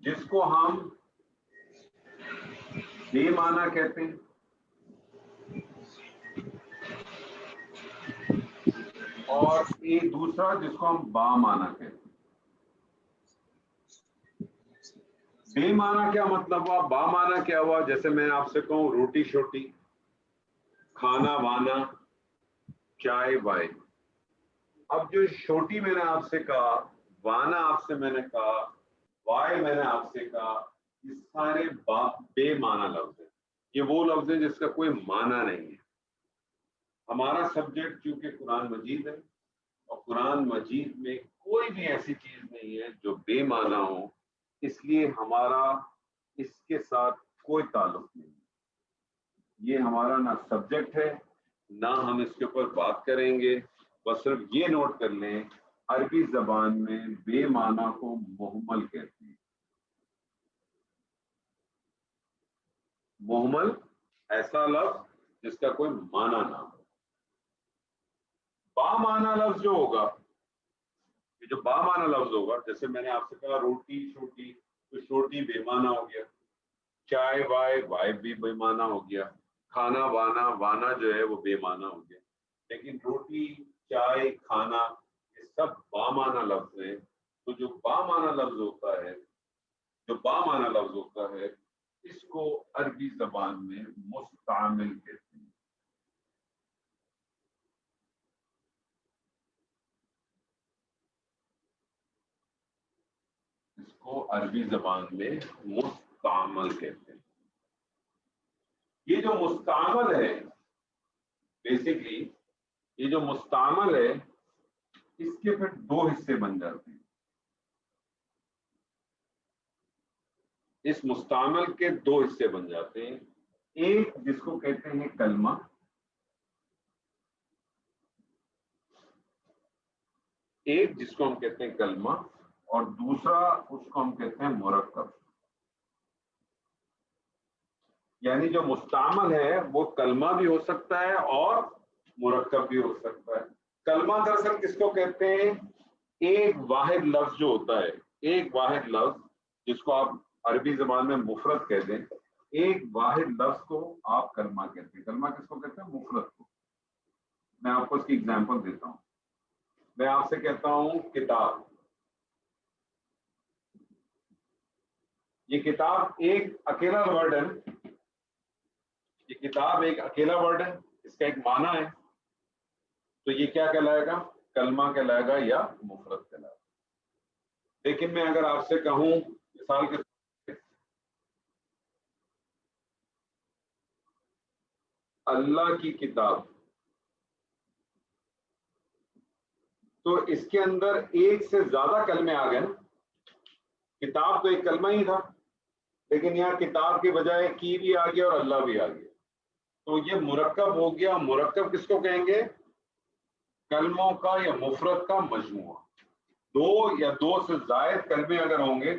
جس کو ہم بے معنی کہتے ہیں، اور ایک دوسرا جس کو ہم با معنی کہتے ہیں. بے معنی کیا مطلب ہوا، با معنی کیا ہوا؟ جیسے میں آپ سے کہوں روٹی شوٹی، کھانا وانا، چائے وائے. اب جو شوٹی میں نے آپ سے کہا، وانا آپ سے میں نے کہا، وائے میں نے آپ سے کہا، یہ سارے بے معنی لفظ ہیں. یہ وہ لفظ ہیں جس کا کوئی معنی نہیں ہے. ہمارا سبجیکٹ چونکہ قرآن مجید ہے، اور قرآن مجید میں کوئی بھی ایسی چیز نہیں ہے جو بے معنی ہو، اس لیے ہمارا اس کے ساتھ کوئی تعلق نہیں. یہ ہمارا نہ سبجیکٹ ہے، نہ ہم اس کے اوپر بات کریں گے. بس صرف یہ نوٹ کر لیں، عربی زبان میں بے معنی کو مہمل کہتے ہیں. مہمل ایسا لفظ جس کا کوئی معنی نہ ہو. با معنی لفظ جو ہوگا، یہ جو با معنی لفظ ہوگا، جیسے میں نے آپ سے کہا روٹی شوٹی، تو شوٹی بے معنی ہو گیا. چائے وائے، وائے بھی بے معنی ہو گیا. کھانا وانا، وانا جو ہے وہ بے معنی ہو گیا. لیکن روٹی، چائے، کھانا، یہ سب با معنی لفظ ہیں. تو جو با معنی لفظ ہوتا ہے، جو با معنی لفظ ہوتا ہے، اس کو عربی زبان میں مستعمل کہتے ہیں. اس کو عربی زبان میں مستعمل کہتے ہیں. یہ جو مستعمل ہے، بیسیکلی یہ جو مستعمل ہے، اس کے پھر دو حصے بن جاتے ہیں. اس مستعمل کے دو حصے بن جاتے ہیں. ایک جس کو کہتے ہیں کلمہ، ایک جس کو ہم کہتے ہیں کلمہ، اور دوسرا اس کو ہم کہتے ہیں مرکب. یعنی جو مستعمل ہے وہ کلمہ بھی ہو سکتا ہے اور مرکب بھی ہو سکتا ہے. کلمہ دراصل کس کو کہتے ہیں؟ ایک واحد لفظ جو ہوتا ہے، ایک واحد لفظ جس کو آپ عربی زبان میں مفرد کہہ دیں، ایک واحد لفظ کو آپ کلمہ کہتے ہیں. کلمہ کس کو کہتے ہیں؟ مفرد کو. میں آپ کو اس کی اگزامپل دیتا ہوں. میں آپ سے کہتا ہوں کتاب. یہ کتاب ایک اکیلا ورڈ ہے. یہ کتاب ایک اکیلا ورڈ ہے، اس کا ایک معنی ہے. تو یہ کیا کہلائے گا؟ کلمہ کہلائے گا یا مفرد کہلائے گا. لیکن میں اگر آپ سے کہوں مثال کے اللہ کی کتاب، تو اس کے اندر ایک سے زیادہ کلمے آ گئے نا. کتاب تو ایک کلمہ ہی تھا، لیکن یہاں کتاب کے بجائے کی بھی آ گیا اور اللہ بھی آ گیا. تو یہ مرکب ہو گیا. مرکب کس کو کہیں گے؟ کلموں کا یا مفرد کا مجموعہ. دو یا دو سے زائد کلمے اگر ہوں گے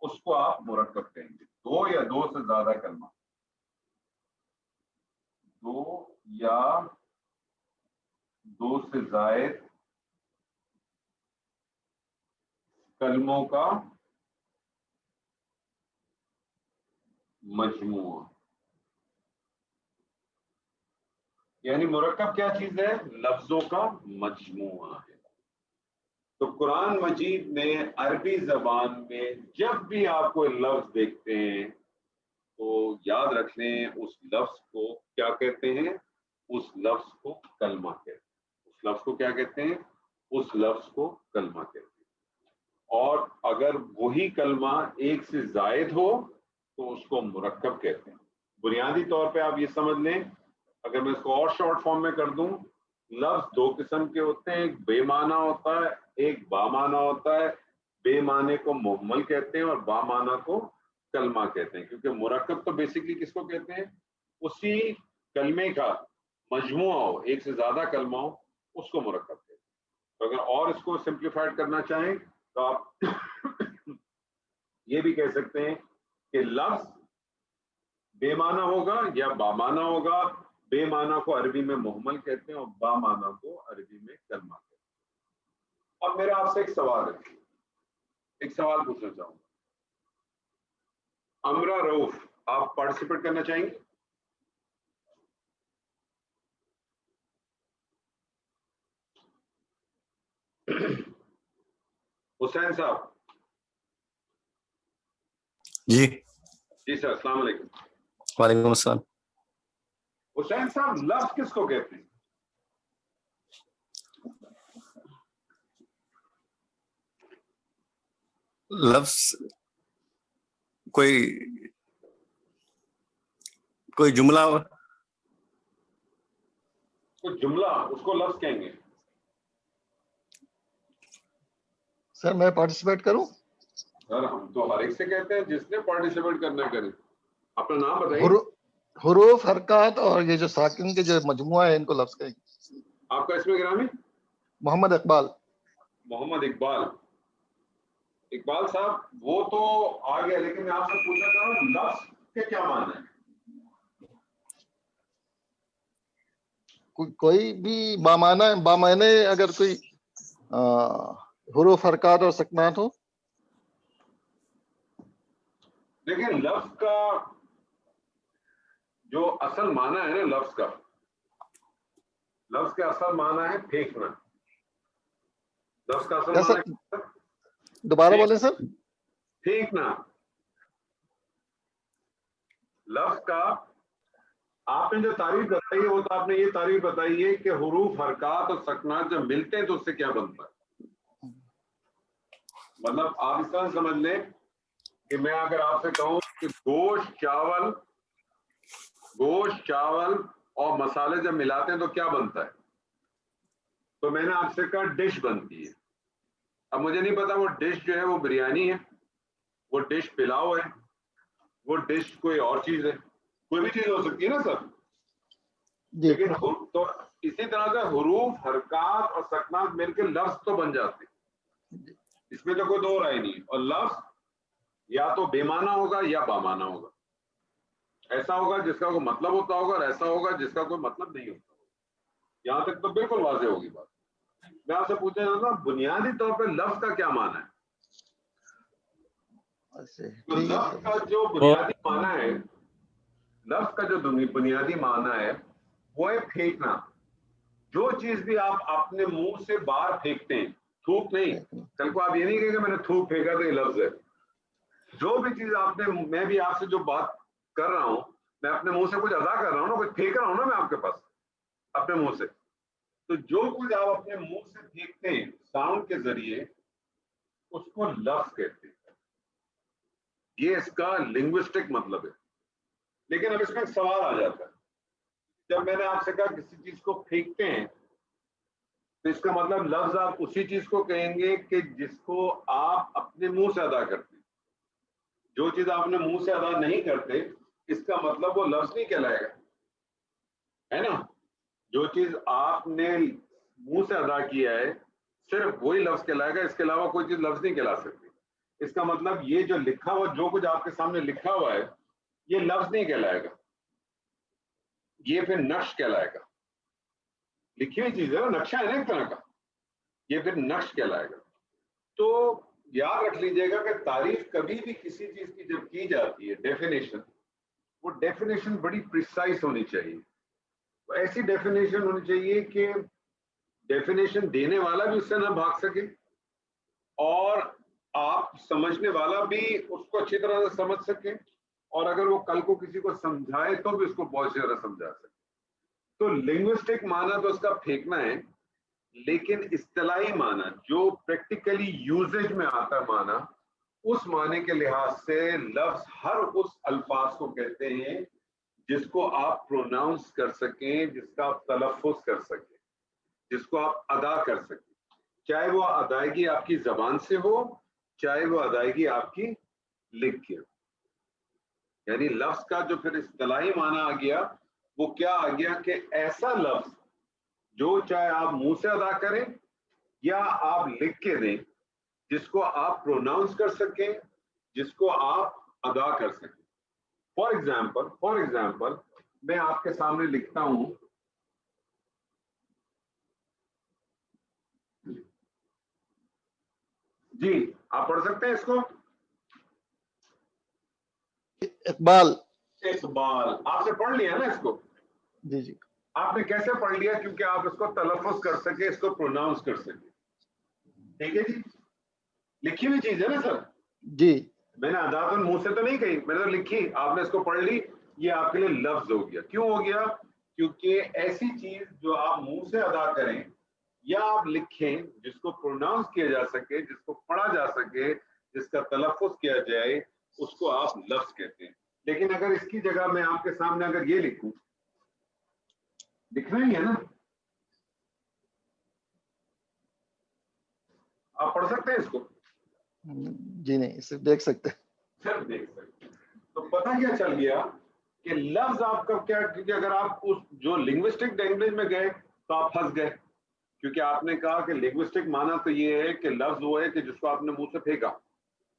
اس کو آپ مرکب کہیں گے. دو یا دو سے زیادہ کلمہ، دو یا دو سے زائد کلموں کا مجموعہ. یعنی مرکب کیا چیز ہے؟ لفظوں کا مجموعہ ہے. تو قرآن مجید میں عربی زبان میں جب بھی آپ کوئی لفظ دیکھتے ہیں تو یاد رکھ لیں اس لفظ کو کیا کہتے ہیں؟ اس لفظ کو کلمہ کہتے ہیں. اس لفظ کو کیا کہتے ہیں؟ اس لفظ کو کلمہ کہتے ہیں. اور اگر وہی کلمہ ایک سے زائد ہو تو اس کو مرکب کہتے ہیں. بنیادی طور پہ آپ یہ سمجھ لیں, اگر میں اس کو اور شارٹ فارم میں کر دوں, لفظ دو قسم کے ہوتے ہیں, ایک بے معنی ہوتا ہے, ایک با معنی ہوتا ہے. بے معنی کو مہمل کہتے ہیں اور با معنی کو کلمہ کہتے ہیں, کیونکہ مرکب تو بیسکلی کس کو کہتے ہیں, اسی کلمے کا مجموعہ ہو, ایک سے زیادہ کلمہ ہو, اس کو مرکب کہتے ہیں. تو اگر اور اس کو سمپلیفائڈ کرنا چاہیں تو آپ یہ بھی کہہ سکتے ہیں کہ لفظ بے معنی ہوگا یا با معنی ہوگا. بے معنی کو عربی میں مہمل کہتے ہیں اور با معنی کو عربی میں کلمہ کہتے ہیں. اب میرا آپ سے ایک سوال ہے, ایک سوال پوچھنا چاہوں گا. امرا رؤف, آپ پارٹیسپیٹ کرنا چاہیں گے؟ حسین صاحب. جی جی سر, السلام علیکم. وعلیکم السلام. حسین صاحب, لفظ کس کو کہتے ہیں؟ لفظ کوئی جملہ, کوئی جملہ, اس کو لفظ کہیں گے. سر میں پارٹیسپیٹ کروں؟ سر ہم تو ہر ایک سے کہتے ہیں جس نے پارٹیسپیٹ کرنا کرے. اپنا نام بتائیے. حروف, حرکات اور یہ جو ساکن کے جو مجموعہ ہے ان کو لفظ کہیں گے. آپ کا اسم گرامی؟ محمد اقبال. محمد اقبال. اقبال صاحب, وہ تو آ گیا, لیکن میں آپ سے پوچھنا چاہ رہا ہوں لفظ کے کیا معنی ہے؟ کوئی بھی بامعنی اگر کوئی حروف, حرکات اور سکنات ہو. دیکھیں, لفظ کا جو اصل معنی ہے نا, لفظ کا اصل معنی ہے پھینکنا. لفظ کا اصل معنی ہے, دوبارہ بولیں سر. پھینکنا. لفظ کا آپ نے جو تعریف بتائی ہے وہ تو آپ نے یہ تعریف بتائی ہے کہ حروف, حرکات اور سکنات جب ملتے ہیں تو اس سے کیا بنتا ہے. مطلب آپ اس طرح سمجھ لیں کہ میں اگر آپ سے کہوں کہ گوشت, چاول اور مسالے جب ملاتے ہیں تو کیا بنتا ہے, تو میں نے آپ سے کہا ڈش بنتی ہے. اب مجھے نہیں پتا وہ ڈش جو ہے وہ بریانی ہے, وہ ڈش پلاؤ ہے, وہ ڈش کوئی اور چیز ہے, کوئی بھی چیز ہو سکتی ہے نا سر. لیکن تو اسی طرح سے حروف, حرکات اور سکنات مل کے لفظ تو بن جاتے ہیں, اس میں تو کوئی دو رائے نہیں. اور لفظ یا تو بے معنی ہوگا یا با معنی ہوگا. ایسا ہوگا جس کا کوئی مطلب ہوتا ہوگا اور ایسا ہوگا جس کا کوئی مطلب نہیں ہوتا ہوگا. یہاں تک تو بالکل واضح ہوگی بات. میں آپ سے پوچھنا چاہتا ہوں بنیادی طور پہ لفظ کا کیا معنی ہے؟ تو لفظ کا جو بنیادی معنی ہے, لفظ کا جو بنیادی معنی ہے وہ ہے پھینکنا. جو چیز بھی آپ اپنے منہ سے باہر پھینکتے ہیں, تھوک نہیں, کل کو آپ یہ نہیں کہیں کہ میں نے تھوک پھینکا تو یہ لفظ ہے. جو بھی چیز آپ نے, میں بھی آپ سے جو بات کر رہا ہوں, میں اپنے منہ سے کچھ ادا کر رہا ہوں نا, کچھ پھینک رہا ہوں نا میں آپ کے پاس اپنے منہ سے. تو جو کچھ آپ اپنے منہ سے پھینکتے ہیں ساؤنڈ کے ذریعے, اس کو لفظ کہتے ہیں. یہ اس کا لنگوسٹک مطلب ہے. لیکن اب اس میں ایک سوال آ جاتا ہے, جب میں نے آپ سے کہا کسی چیز کو پھینکتے ہیں تو اس کا مطلب لفظ آپ اسی چیز کو کہیں گے کہ جس کو آپ اپنے منہ سے ادا کرتے ہیں. جو چیز آپ نے منہ سے ادا نہیں کرتے اس کا مطلب وہ لفظ نہیں کہلائے گا, ہے نا. جو چیز آپ نے منہ سے ادا کیا ہے صرف وہی لفظ کہلائے گا, اس کے علاوہ کوئی چیز لفظ نہیں کہلا سکتی. اس کا مطلب یہ جو لکھا ہوا, جو کچھ آپ کے سامنے لکھا ہوا ہے یہ لفظ نہیں کہلائے گا, یہ پھر نقش کہلائے گا. لکھی ہوئی چیز ہے, نقشہ ہے نا ایک طرح کا, یہ پھر نقش کہلائے گا. تو یاد رکھ لیجئے گا کہ تعریف کبھی بھی کسی چیز کی جب کی جاتی ہے, ڈیفینیشن, وہ ڈیفینیشن بڑی پریسائز ہونی چاہیے. ایسی ڈیفینیشن ہونی چاہیے کہ ڈیفینیشن دینے والا بھی اس سے نہ بھاگ سکے اور آپ سمجھنے والا بھی اس کو اچھی طرح سے سمجھ سکے, اور اگر وہ کل کو کسی کو سمجھائے تو بھی اس کو بہت زیادہ سمجھا سکے. تو لنگوسٹک معنی تو اس کا پھینکنا ہے, لیکن اصطلاحی معنی جو پریکٹیکلی یوزیج میں آتا ہے معنی، اس معنی کے لحاظ سے لفظ ہر اس الفاظ کو کہتے ہیں جس کو آپ پروناؤنس کر سکیں، جس کا آپ تلفظ کر سکیں، جس کو آپ ادا کر سکیں، چاہے وہ ادائیگی آپ کی زبان سے ہو، چاہے وہ ادائیگی آپ کی لکھ کے ہو. یعنی لفظ کا جو پھر اصطلاحی معنی آ گیا وہ کیا آ گیا کہ ایسا لفظ جو چاہے آپ منہ سے ادا کریں یا آپ لکھ کے دیں، جس کو آپ پروناؤنس کر سکیں، جس کو آپ ادا کر سکیں. فار ایگزامپل میں آپ کے سامنے لکھتا ہوں جی، آپ پڑھ سکتے ہیں اس کو. اقبال. اقبال آپ نے پڑھ لیا نا اس کو. جی جی. آپ نے کیسے پڑھ لیا؟ کیونکہ آپ اس کو تلفظ کر سکے، اس کو پروناؤنس کر سکے. ٹھیک ہے جی، لکھی ہوئی چیز ہے نا سر. جی میں نے اداتن منہ سے تو نہیں کہی، میں نے تو لکھی، آپ نے اس کو پڑھ لی، یہ آپ کے لیے لفظ ہو گیا. کیوں ہو گیا؟ کیونکہ ایسی چیز جو آپ منہ سے ادا کریں یا آپ لکھیں، جس کو پروناؤنس کیا جا سکے، جس کو پڑھا جا سکے، جس کا تلفظ کیا جائے، اس کو آپ لفظ کہتے ہیں. لیکن اگر اس کی جگہ میں آپ کے سامنے اگر یہ لکھوں، لکھنا ہی ہے نا، آپ پڑھ سکتے ہیں اس کو؟ جی نہیں، صرف دیکھ سکتے. سر دیکھ سکتے. تو پتہ کیا چل گیا کہ لفظ آپ کا کیا، کیونکہ اگر آپ اس جو لنگوسٹک لینگویج میں گئے تو آپ پھنس گئے، کیونکہ آپ نے کہا کہ لنگوسٹک معنی تو یہ ہے کہ لفظ وہ ہے کہ جس کو آپ نے منہ سے پھینکا.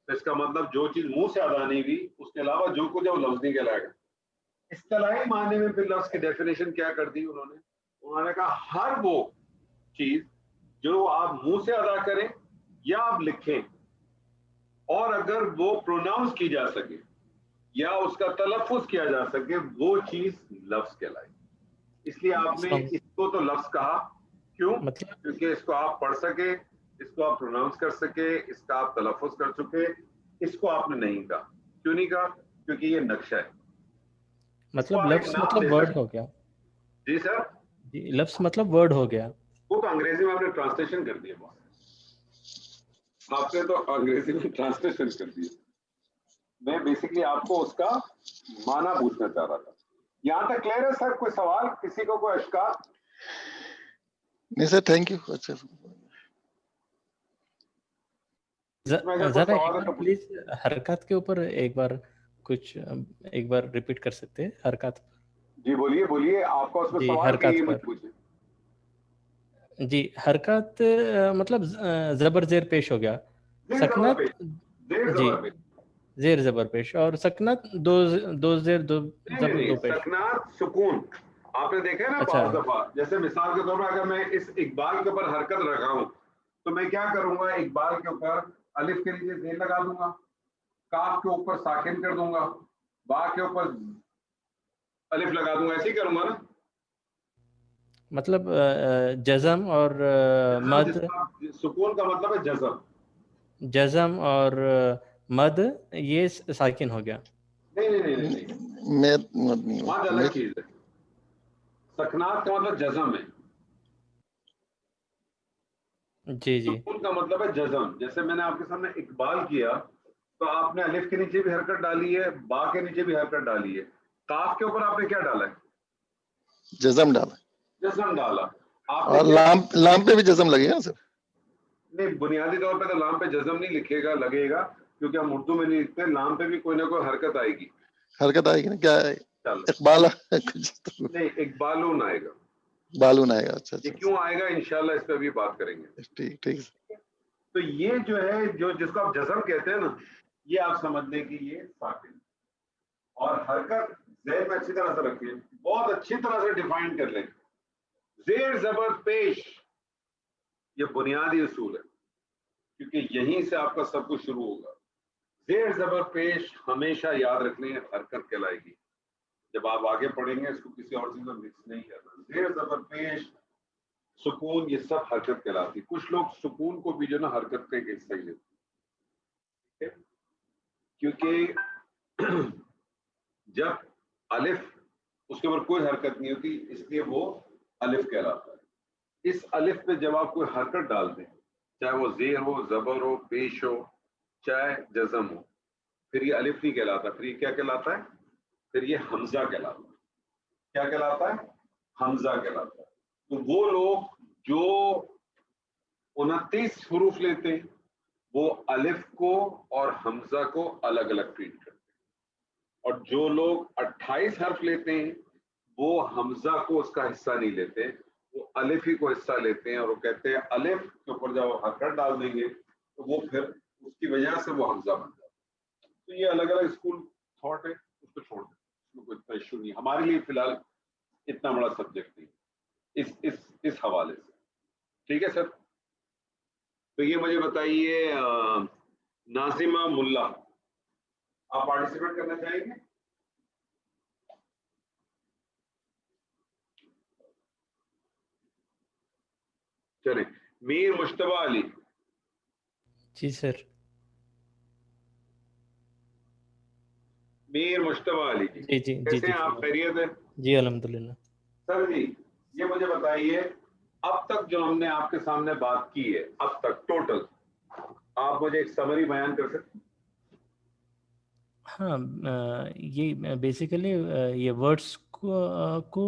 تو اس کا مطلب جو چیز منہ سے ادا نہیں ہوئی اس کے علاوہ جو کچھ ہے وہ لفظ نہیں کہلائے گا. اصطلاحی معنی میں پھر لفظ کی ڈیفینیشن کیا کر دی انہوں نے کہا ہر وہ چیز جو آپ منہ سے ادا کریں یا آپ لکھیں اور اگر وہ پروناؤنس کی جا سکے یا اس کا تلفظ کیا جا سکے، وہ چیز لفظ کہلائے. اس لیے آپ نے اس کو تو لفظ کہا. کیوں؟ کیونکہ اس کو آپ پڑھ سکے، اس کو آپ پروناؤنس کر سکے، اس کا آپ تلفظ کر چکے. اس کو آپ نے نہیں کہا. کیوں نہیں کہا؟ کیونکہ یہ نقشہ ہے. مطلب لفظ مطلب ورڈ ہو گیا. جی سر، جی لفظ مطلب ورڈ ہو گیا. وہ تو انگریزی میں آپ نے ٹرانسلیشن کر دیا. آپ نے تو انگریزی میں ٹرانسلیشن کر دیا. میں بیسکلی آپ کو اس کا معنی پوچھنا چاہ رہا تھا. یہاں تک کلیئر ہے سر؟ کوئی سوال کسی کو، کوئی اشکال؟ نہیں سر، تھینک یو. اچھا ذرا ایک بار پلیز حرکات کے اوپر ایک بار کچھ ایک بار ریپیٹ کر سکتے ہیں حرکات؟ جی بولیے بولیے، آپ کا اس میں جی سوال حرکات کیے پر. مجھ پوچھیں. جی حرکات مطلب زبر زیر پیش ہو گیا. سکنت جی زیر زبر پیش، اور سکنت دو زیر دو زبر دو پیش. سکنات سکون آپ نے دیکھا ہے نا بعض دفعہ. جیسے مثال کے طور پر اگر میں اس اقبال کے اوپر حرکت رکھا ہوں تو میں کیا کروں گا؟ اقبال کے اوپر الف کے نیچے زیر لگا دوں گا، کاف کے اوپر ساکن کر دوں گا، با کے اوپر الف لگا دوں گا. ایسے ہی کروں گا نا. مطلب جزم اور مد. سکون کا مطلب ہے جزم. جزم اور مد یہ ساکن ہو گیا. نہیں، مد الگ چیز ہے. سکنات کا مطلب جزم ہے. جی جی. سکون کا مطلب ہے جزم. جیسے میں نے آپ کے سامنے اقبال کیا تو آپ نے الف کے نیچے بھی حرکت ڈالی ہے، با کے نیچے بھی حرکت ڈالی ہے، کاف کے اوپر آپ نے کیا ڈالا ہے؟ جزم ڈالا. جزم ڈالا. اور لام پہ بھی جزم لگے گا سر؟ نہیں، بنیادی طور پہ تو لام پہ جزم نہیں لکھے گا، لگے گا، کیونکہ ہم اردو میں نہیں لکھتے. لام پہ بھی کوئی نہ کوئی حرکت آئے گی. حرکت آئے گی نا؟ کیا ہے؟ اقبال نہیں، اقبالون آئے گا. بالون آئے گا. اچھا یہ کیوں آئے گا انشاءاللہ اس پہ بھی بات کریں گے. ٹھیک ٹھیک. تو یہ جو ہے جو جس کو آپ جزم کہتے ہیں نا، یہ آپ سمجھ لیں کہ یہ ساکن. اور حرکت ذہن میں اچھی طرح سے رکھیں، بہت اچھی طرح سے ڈیفائن کر لیں. زیر زبر پیش یہ بنیادی اصول ہے، کیونکہ یہیں سے آپ کا سب کچھ شروع ہوگا. زیر زبر پیش ہمیشہ یاد رکھنے حرکت کہلائے گی. جب آپ آگے پڑھیں گے اس کو کسی اور چیز میں مکس نہیں کرنا. زیر زبر پیش سکون یہ سب حرکت کہلاتی. کچھ لوگ سکون کو بھی جو نا حرکت کا ایک حصہ ہی لیتے، کیونکہ جب الف اس کے اوپر کوئی حرکت نہیں ہوتی اس لیے وہ الف کہلاتا ہے. اس الف پہ جب آپ کوئی حرکت ڈال دیں، چاہے وہ زیر ہو، زبر ہو، پیش ہو، چاہے جزم ہو، پھر یہ الف نہیں کہلاتا، پھر یہ کیا کہلاتا ہے؟ پھر یہ حمزہ کہلاتا ہے. کیا کہلاتا ہے؟ حمزہ کہلاتا ہے. تو وہ لوگ جو 29 حروف لیتے ہیں وہ الف کو اور حمزہ کو الگ الگ ٹریٹ کرتے ہیں، اور جو لوگ 28 حرف لیتے ہیں وہ حمزہ کو اس کا حصہ نہیں لیتے، وہ الف ہی کو حصہ لیتے ہیں، اور وہ کہتے ہیں الف کے اوپر جب حرکت ڈال دیں گے تو وہ پھر اس کی وجہ سے وہ حمزہ بن جاتا ہے. تو یہ الگ الگ اسکول تھاٹ ہے، اس کو چھوڑ دیں، اس میں کوئی اتنا ایشو نہیں. ہمارے لیے فی الحال اتنا بڑا سبجیکٹ نہیں اس حوالے سے. ٹھیک ہے سر؟ تو یہ مجھے بتائیے ناظمہ ملا، آپ پارٹیسپیٹ کرنا چاہیں گے؟ چلیں. میر مشتبہ علی. جی سر. میر مشتبہ علی جی، جی جی جی کیسے جی ہیں آپ؟ خیریت ہے؟ جی الحمدللہ. سر جی یہ مجھے بتائیے اب تک جو ہم نے آپ کے سامنے بات کی ہے اب تک ٹوٹل، آپ مجھے ایک سمری بیان کر سکتے ہیں؟ ہاں یہ بیسیکلی یہ ورڈس کو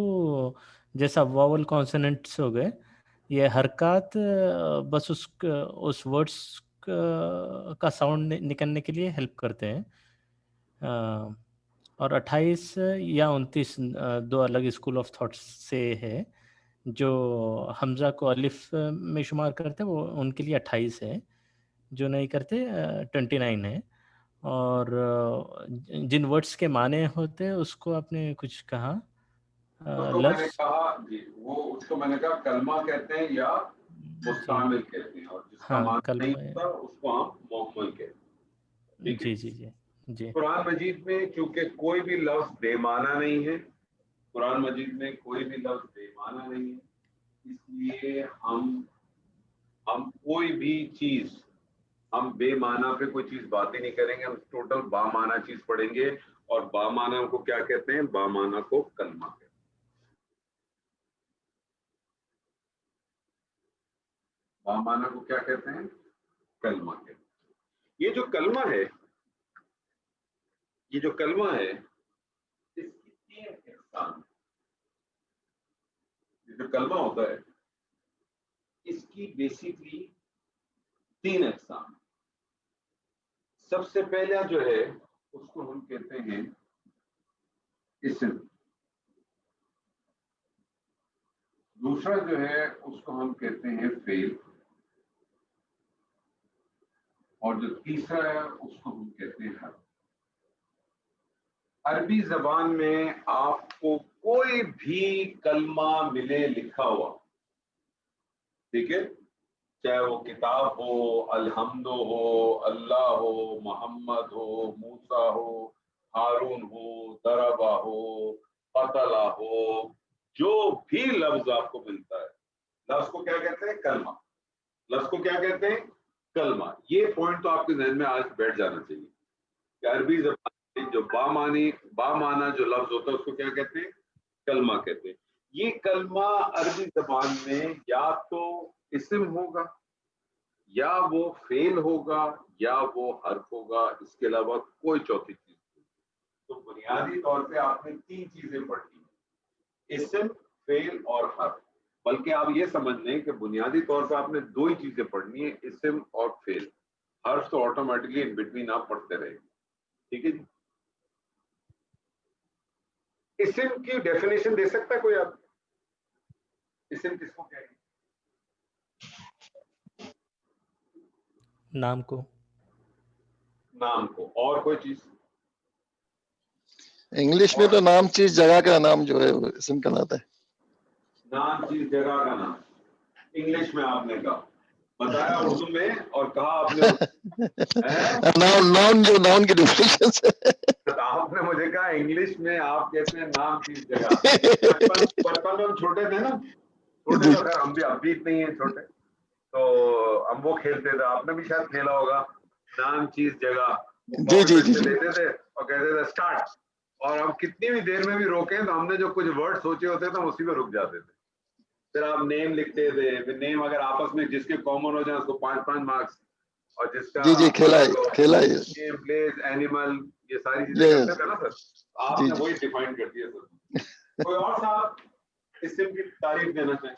جیسا واول کانسوننٹس ہو گئے، یہ حرکات بس اس ورڈس کا ساؤنڈ نکلنے کے لیے ہیلپ کرتے ہیں. اور 28 یا 29 دو الگ اسکول آف تھاٹس سے ہے. جو حمزہ کو الف میں شمار کرتے وہ ان کے لیے 28 ہے، جو نہیں کرتے 29 ہے. اور جن ورڈس کے معنی ہوتے اس کو آپ نے کچھ کہا اس کو میں نے لفظ. کہا جی، وہ اس کو میں نے کہا کلمہ کہتے ہیں یا مستعمل کہتے ہیں، اور جس کا ہاں معنی نہیں کلمہ. ہوتا اس کو ہم محمل کہتے ہیں. ٹھیک ہے؟ جی جی جی جی. قرآن مجید میں چونکہ کوئی بھی لفظ بے معنی نہیں ہے، قرآن مجید میں کوئی بھی لفظ بے معنی نہیں ہے، اس لیے ہم کوئی بھی چیز ہم بے معنی پہ کوئی چیز بات ہی نہیں کریں گے، ہم ٹوٹل با معنی چیز پڑھیں گے. اور با معنی کو کیا کہتے ہیں؟ با معنی کو کلمہ کہتے ہیں. با معنی کو کیا کہتے ہیں؟ کلمہ کہتے ہیں. یہ جو کلمہ ہے، یہ جو کلمہ ہے اس کی 3 اقسام ہیں. یہ جو کلمہ ہوتا ہے اس کی بیسیکلی 3 اقسام. سب سے پہلا جو ہے اس کو ہم کہتے ہیں اسم. دوسرا جو ہے اس کو ہم کہتے ہیں فعل، اور جو تیسرا ہے اس کو ہم کہتے ہیں حرف. عربی زبان میں آپ کو کوئی بھی کلمہ ملے لکھا ہوا، ٹھیک ہے، چاہے وہ کتاب ہو، الحمد ہو، اللہ ہو، محمد ہو، موسیٰ ہو، ہارون ہو، ضربہ ہو، قتلہ ہو، جو بھی لفظ آپ کو ملتا ہے لفظ کو کیا کہتے ہیں؟ کلمہ. لفظ کو کیا کہتے ہیں؟ کلمہ. یہ پوائنٹ تو آپ کے ذہن میں آج بیٹھ جانا چاہیے کہ عربی زبان میں جو با معنی جو لفظ ہوتا ہے اس کو کیا کہتے ہیں؟ کلمہ کہتے ہیں. یہ کلمہ عربی زبان میں یا تو اسم ہوگا، یا وہ فعل ہوگا، یا وہ حرف ہوگا، اس کے علاوہ کوئی چوتھی چیز نہیں. تو بنیادی طور پہ آپ نے 3 چیزیں پڑھی ہیں، اسم، فعل اور حرف. بلکہ آپ یہ سمجھ لیں کہ بنیادی طور پہ آپ نے 2 ہی چیزیں پڑھنی ہیں، اسم اور فعل. حرف تو آٹومیٹکلی ان بٹوین آپ پڑھتے رہیں گے. ٹھیک ہے جی؟ اسم کی ڈیفینیشن دے سکتا ہے کوئی؟ آپ اسم کس کو کہیں گے؟ نام کو. نام کو. اور کوئی چیز؟ انگلش میں تو نام چیز جگہ کا نام جو ہے وہ اسم کہلاتا ہے. نام چیز جگہ کا نام انگلش میں آپ نے کہا، بتایا اردو میں، اور کہا آپ نے ناؤن کی ڈیفینیشن سے. آپ نے مجھے کہا انگلش میں آپ کہتے ہیں نام چیز جگہ. بچپن میں ہم چھوٹے تھے نا، چھوٹے تو خیر ہم بھی اب بھی اتنے ہی ہیں چھوٹے، تو ہم وہ کھیلتے تھے، آپ نے بھی شاید کھیلا ہوگا نام چیز جگہ. جی جی جی لیتے تھے اور کہتے تھے اسٹارٹ، اور ہم کتنی بھی دیر میں بھی روکیں تو ہم نے جو کچھ ورڈ سوچے ہوتے تھے ہم اسی پہ رک جاتے تھے. پھر آپ نیم لکھتے تھے, پھر نیم اگر آپس میں جس کے کامن ہو جائیں اس کو 5 مارکس, اور جس کا جی کھیلا ہے نیم, پلیس, اینیمل, یہ ساری چیزیں کرتے تھے نا سر, آپ نے وہی ڈیفائن کر دیا سر. کوئی اور صاحب اسم کی تعریف دینا چاہیں,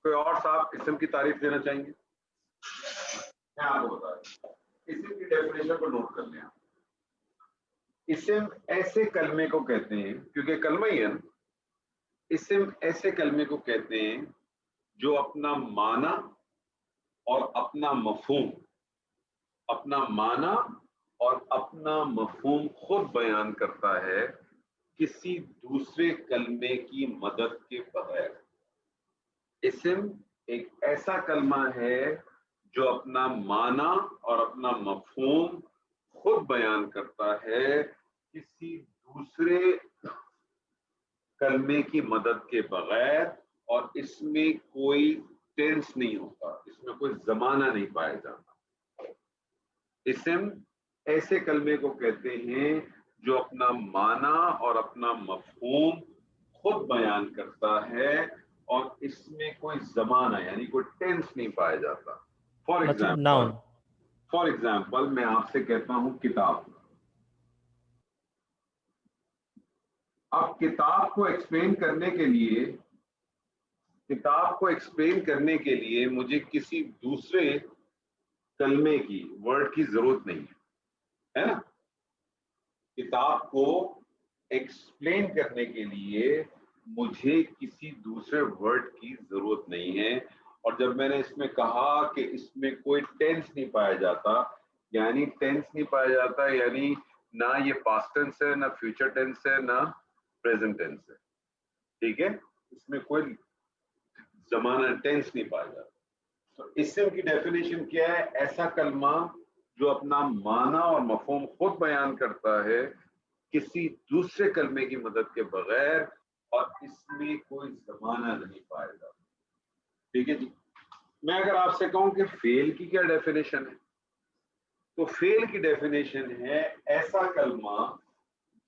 کوئی اور صاحب اسم کی تعریف دینا چاہیں گے؟ میں آپ کو بتا رہا ہوں, اسم کی ڈیفینیشن کو نوٹ کر لیں. اسم ایسے کلمے کو کہتے ہیں, کیونکہ کلمہ ہی ہے نا, اسم ایسے کلمے کو کہتے ہیں جو اپنا معنی اور اپنا مفہوم اور اپنا مفہوم خود بیان کرتا ہے کسی دوسرے کلمے کی مدد کے بغیر. اسم ایک ایسا کلمہ ہے جو اپنا معنی اور اپنا مفہوم خود بیان کرتا ہے کسی دوسرے کلمے کی مدد کے بغیر, اور اس میں کوئی ٹینس نہیں ہوتا, اس میں کوئی زمانہ نہیں پایا جاتا. اسم ایسے کلمے کو کہتے ہیں جو اپنا معنی اور اپنا مفہوم خود بیان کرتا ہے اور اس میں کوئی زمانہ یعنی کوئی ٹینس نہیں پایا جاتا. فار ایگزامپل میں آپ سے کہتا ہوں کتاب. اب کتاب کو ایکسپلین کرنے کے لیے مجھے کسی دوسرے کلمے کی, ورڈ کی ضرورت نہیں ہے نا. کتاب کو ایکسپلین کرنے کے لیے مجھے کسی دوسرے ورڈ کی ضرورت نہیں ہے. اور جب میں نے اس میں کہا کہ اس میں کوئی ٹینس نہیں پایا جاتا, یعنی نہ یہ پاسٹ ٹینس ہے, نہ فیوچر ٹینس ہے, نہ پریزنٹ ٹینس ہے, ٹھیک ہے, اس میں کوئی زمانہ ٹینس نہیں پایا جاتا. تو اسم کی ڈیفینیشن کیا ہے؟ ایسا کلمہ جو اپنا معنی اور مفہوم خود بیان کرتا ہے کسی دوسرے کلمے کی مدد کے بغیر, اور اس میں کوئی زمانہ نہیں پایا جاتا. ٹھیک ہے جی. میں اگر آپ سے کہوں کہ فعل کی کیا ڈیفینیشن ہے, تو فعل کی ڈیفینیشن ہے ایسا کلمہ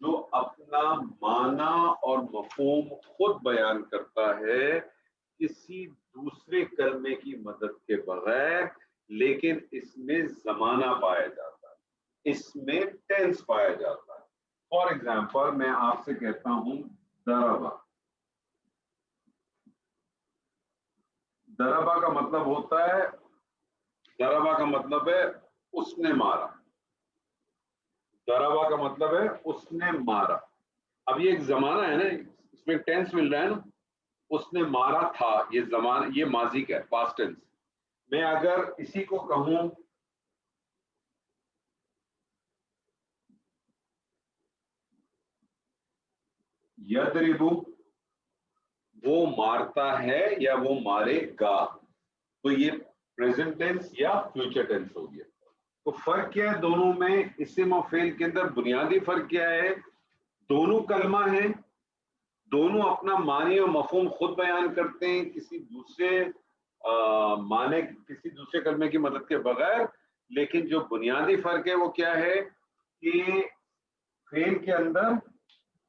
جو اپنا معنی اور مفہوم خود بیان کرتا ہے کسی دوسرے کلمے کی مدد کے بغیر, لیکن اس میں زمانہ پایا جاتا ہے, اس میں ٹینس پایا جاتا ہے. فار ایگزامپل میں آپ سے کہتا ہوں ضربہ. ضربہ کا مطلب ہوتا ہے, ضربہ کا مطلب ہے اس نے مارا. ضربہ کا مطلب ہے اس نے مارا. اب یہ ایک زمانہ ہے نا, اس میں ٹینس مل رہا ہے نا, اس نے مارا تھا, یہ زمانہ, یہ ماضی کا ہے, پاسٹ ٹینس. میں اگر اسی کو کہوں یضرب, وہ مارتا ہے یا وہ مارے گا, تو یہ پریزنٹ ٹینس یا فیوچر ٹینس ہو گیا. تو فرق کیا ہے دونوں میں؟ اسم اور فعل کے اندر بنیادی فرق کیا ہے؟ دونوں کلمہ ہیں, دونوں اپنا معنی اور مفہوم خود بیان کرتے ہیں کسی دوسرے معنی, کسی دوسرے کلمے کی مدد کے بغیر, لیکن جو بنیادی فرق ہے وہ کیا ہے کہ فعل کے اندر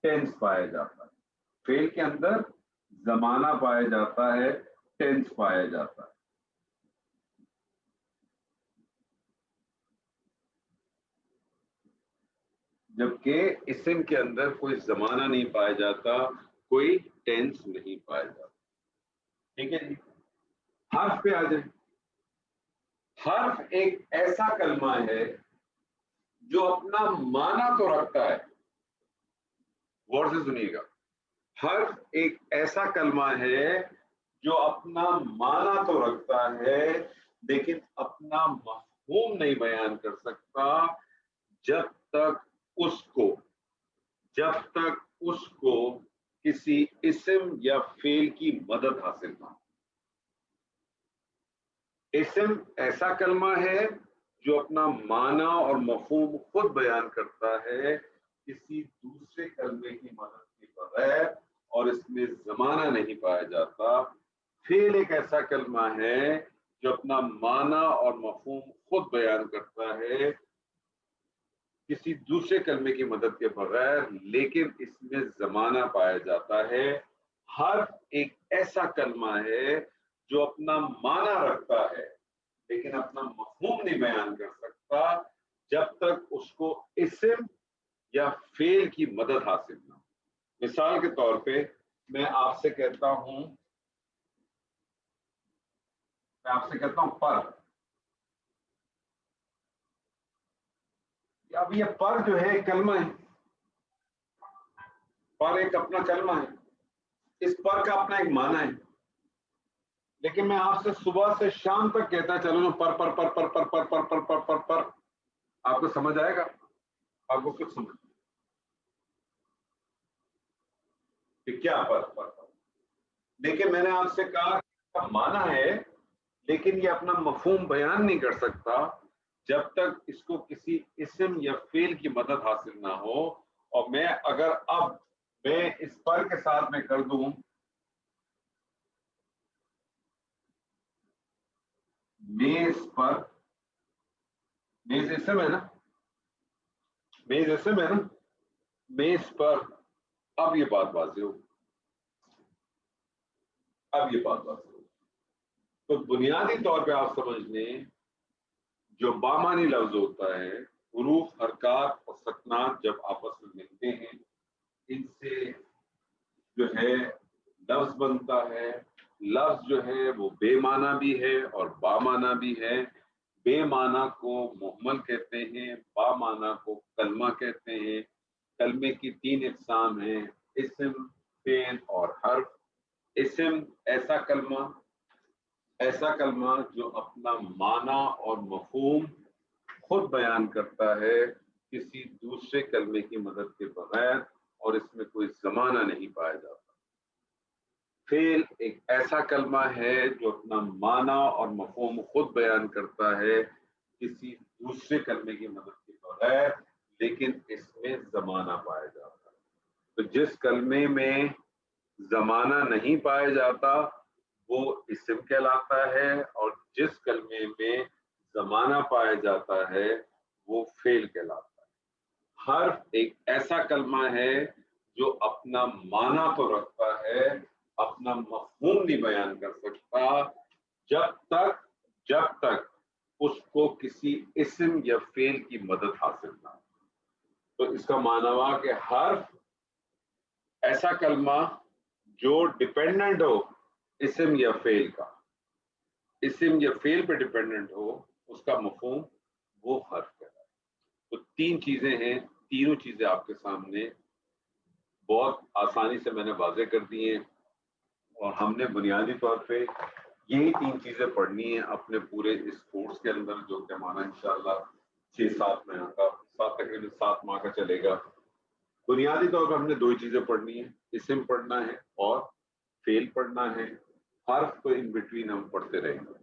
ٹینس پایا جاتا ہے, فعل کے اندر زمانہ پایا جاتا ہے, ٹینس پایا جاتا ہے. جبکہ اسم کے اندر کوئی زمانہ نہیں پایا جاتا, کوئی ٹینس نہیں پایا جاتا. ٹھیک ہے جی. حرف پہ آ جائیں. حرف ایک ایسا کلمہ ہے جو اپنا معنی تو رکھتا ہے, غور سے سنیے گا, حرف ایک ایسا کلمہ ہے جو اپنا معنی تو رکھتا ہے لیکن اپنا مفہوم نہیں بیان کر سکتا جب تک اس کو کسی اسم یا فعل کی مدد حاصل نہ. اسم ایسا کلمہ ہے جو اپنا معنی اور مفہوم خود بیان کرتا ہے کسی دوسرے کلمے کی مدد کے بغیر, اور اس میں زمانہ نہیں پایا جاتا. فعل ایک ایسا کلمہ ہے جو اپنا معنی اور مفہوم خود بیان کرتا ہے کسی دوسرے کلمے کی مدد کے بغیر، لیکن اس میں زمانہ پایا جاتا ہے. حرف ایک ایسا کلمہ ہے جو اپنا معنی رکھتا ہے لیکن اپنا مفہوم نہیں بیان کر سکتا جب تک اس کو اسم یا فعل کی مدد حاصل نہ ہو. مثال کے طور پہ میں آپ سے کہتا ہوں پر. اب یہ پر جو ہے کلمہ ہے، پر ایک اپنا کلمہ ہے، اس پر کا اپنا ایک معنی ہے. لیکن میں آپ سے صبح سے شام تک کہتا چلو نا پر پر پر پر پر پر پر پر پر پر، آپ کو سمجھ آئے گا؟ آپ کو کچھ سمجھ کہ کیا پر پر پر. لیکن میں نے آپ سے کہا کہ معنی ہے لیکن یہ اپنا مفہوم بیان نہیں کر سکتا جب تک اس کو کسی اسم یا فعل کی مدد حاصل نہ ہو. اور میں اگر اب میں اس پر کے ساتھ میں کر دوں میز پر، میز اسم ہے نا، میز اسم ہے نا، میز پر، اب یہ بات واضح ہو، اب یہ بات واضح ہو. تو بنیادی طور پہ آپ سمجھ لیں جو بامانی لفظ ہوتا ہے، حروف، حرکات اور سکنات جب آپس میں ملتے ہیں ان سے جو ہے لفظ بنتا ہے. لفظ جو ہے وہ بے معنی بھی ہے اور با معنی بھی ہے. بے معنی کو مہمل کہتے ہیں، با معنی کو کلمہ کہتے ہیں. کلمے کی 3 اقسام ہیں، اسم، فعل اور حرف. اسم ایسا کلمہ جو اپنا معنی اور مفہوم خود بیان کرتا ہے کسی دوسرے کلمے کی مدد کے بغیر اور اس میں کوئی زمانہ نہیں پایا جاتا. فعل ایک ایسا کلمہ ہے جو اپنا معنی اور مفہوم خود بیان کرتا ہے کسی دوسرے کلمے کی مدد کے بغیر لیکن اس میں زمانہ پایا جاتا ہے. تو جس کلمے میں زمانہ نہیں پایا جاتا وہ اسم کہلاتا ہے اور جس کلمے میں زمانہ پایا جاتا ہے وہ فعل کہلاتا ہے. حرف ایک ایسا کلمہ ہے جو اپنا معنی تو رکھتا ہے اپنا مفہوم نہیں بیان کر سکتا جب تک اس کو کسی اسم یا فعل کی مدد حاصل نہ ہو. تو اس کا معنی ہوا کہ حرف ایسا کلمہ جو ڈیپینڈنٹ ہو اسم یا فعل کا، اسم یا فعل پہ ڈیپینڈنٹ ہو، اس کا مفہوم وہ حرف کہتا ہے. تو 3 چیزیں ہیں، تینوں چیزیں آپ کے سامنے بہت آسانی سے میں نے واضح کر دی ہیں اور ہم نے بنیادی طور پہ یہی 3 چیزیں پڑھنی ہیں اپنے پورے اس کورس کے اندر جو کہ ہمارا انشاءاللہ 6-7 ماہ کا تقریباً 7 ماہ کا چلے گا. بنیادی طور پر ہم نے 2 چیزیں پڑھنی ہیں، اسم پڑھنا ہے اور فعل پڑھنا ہے. حرف کو ان بٹوین ہم پڑھتے رہیں گے.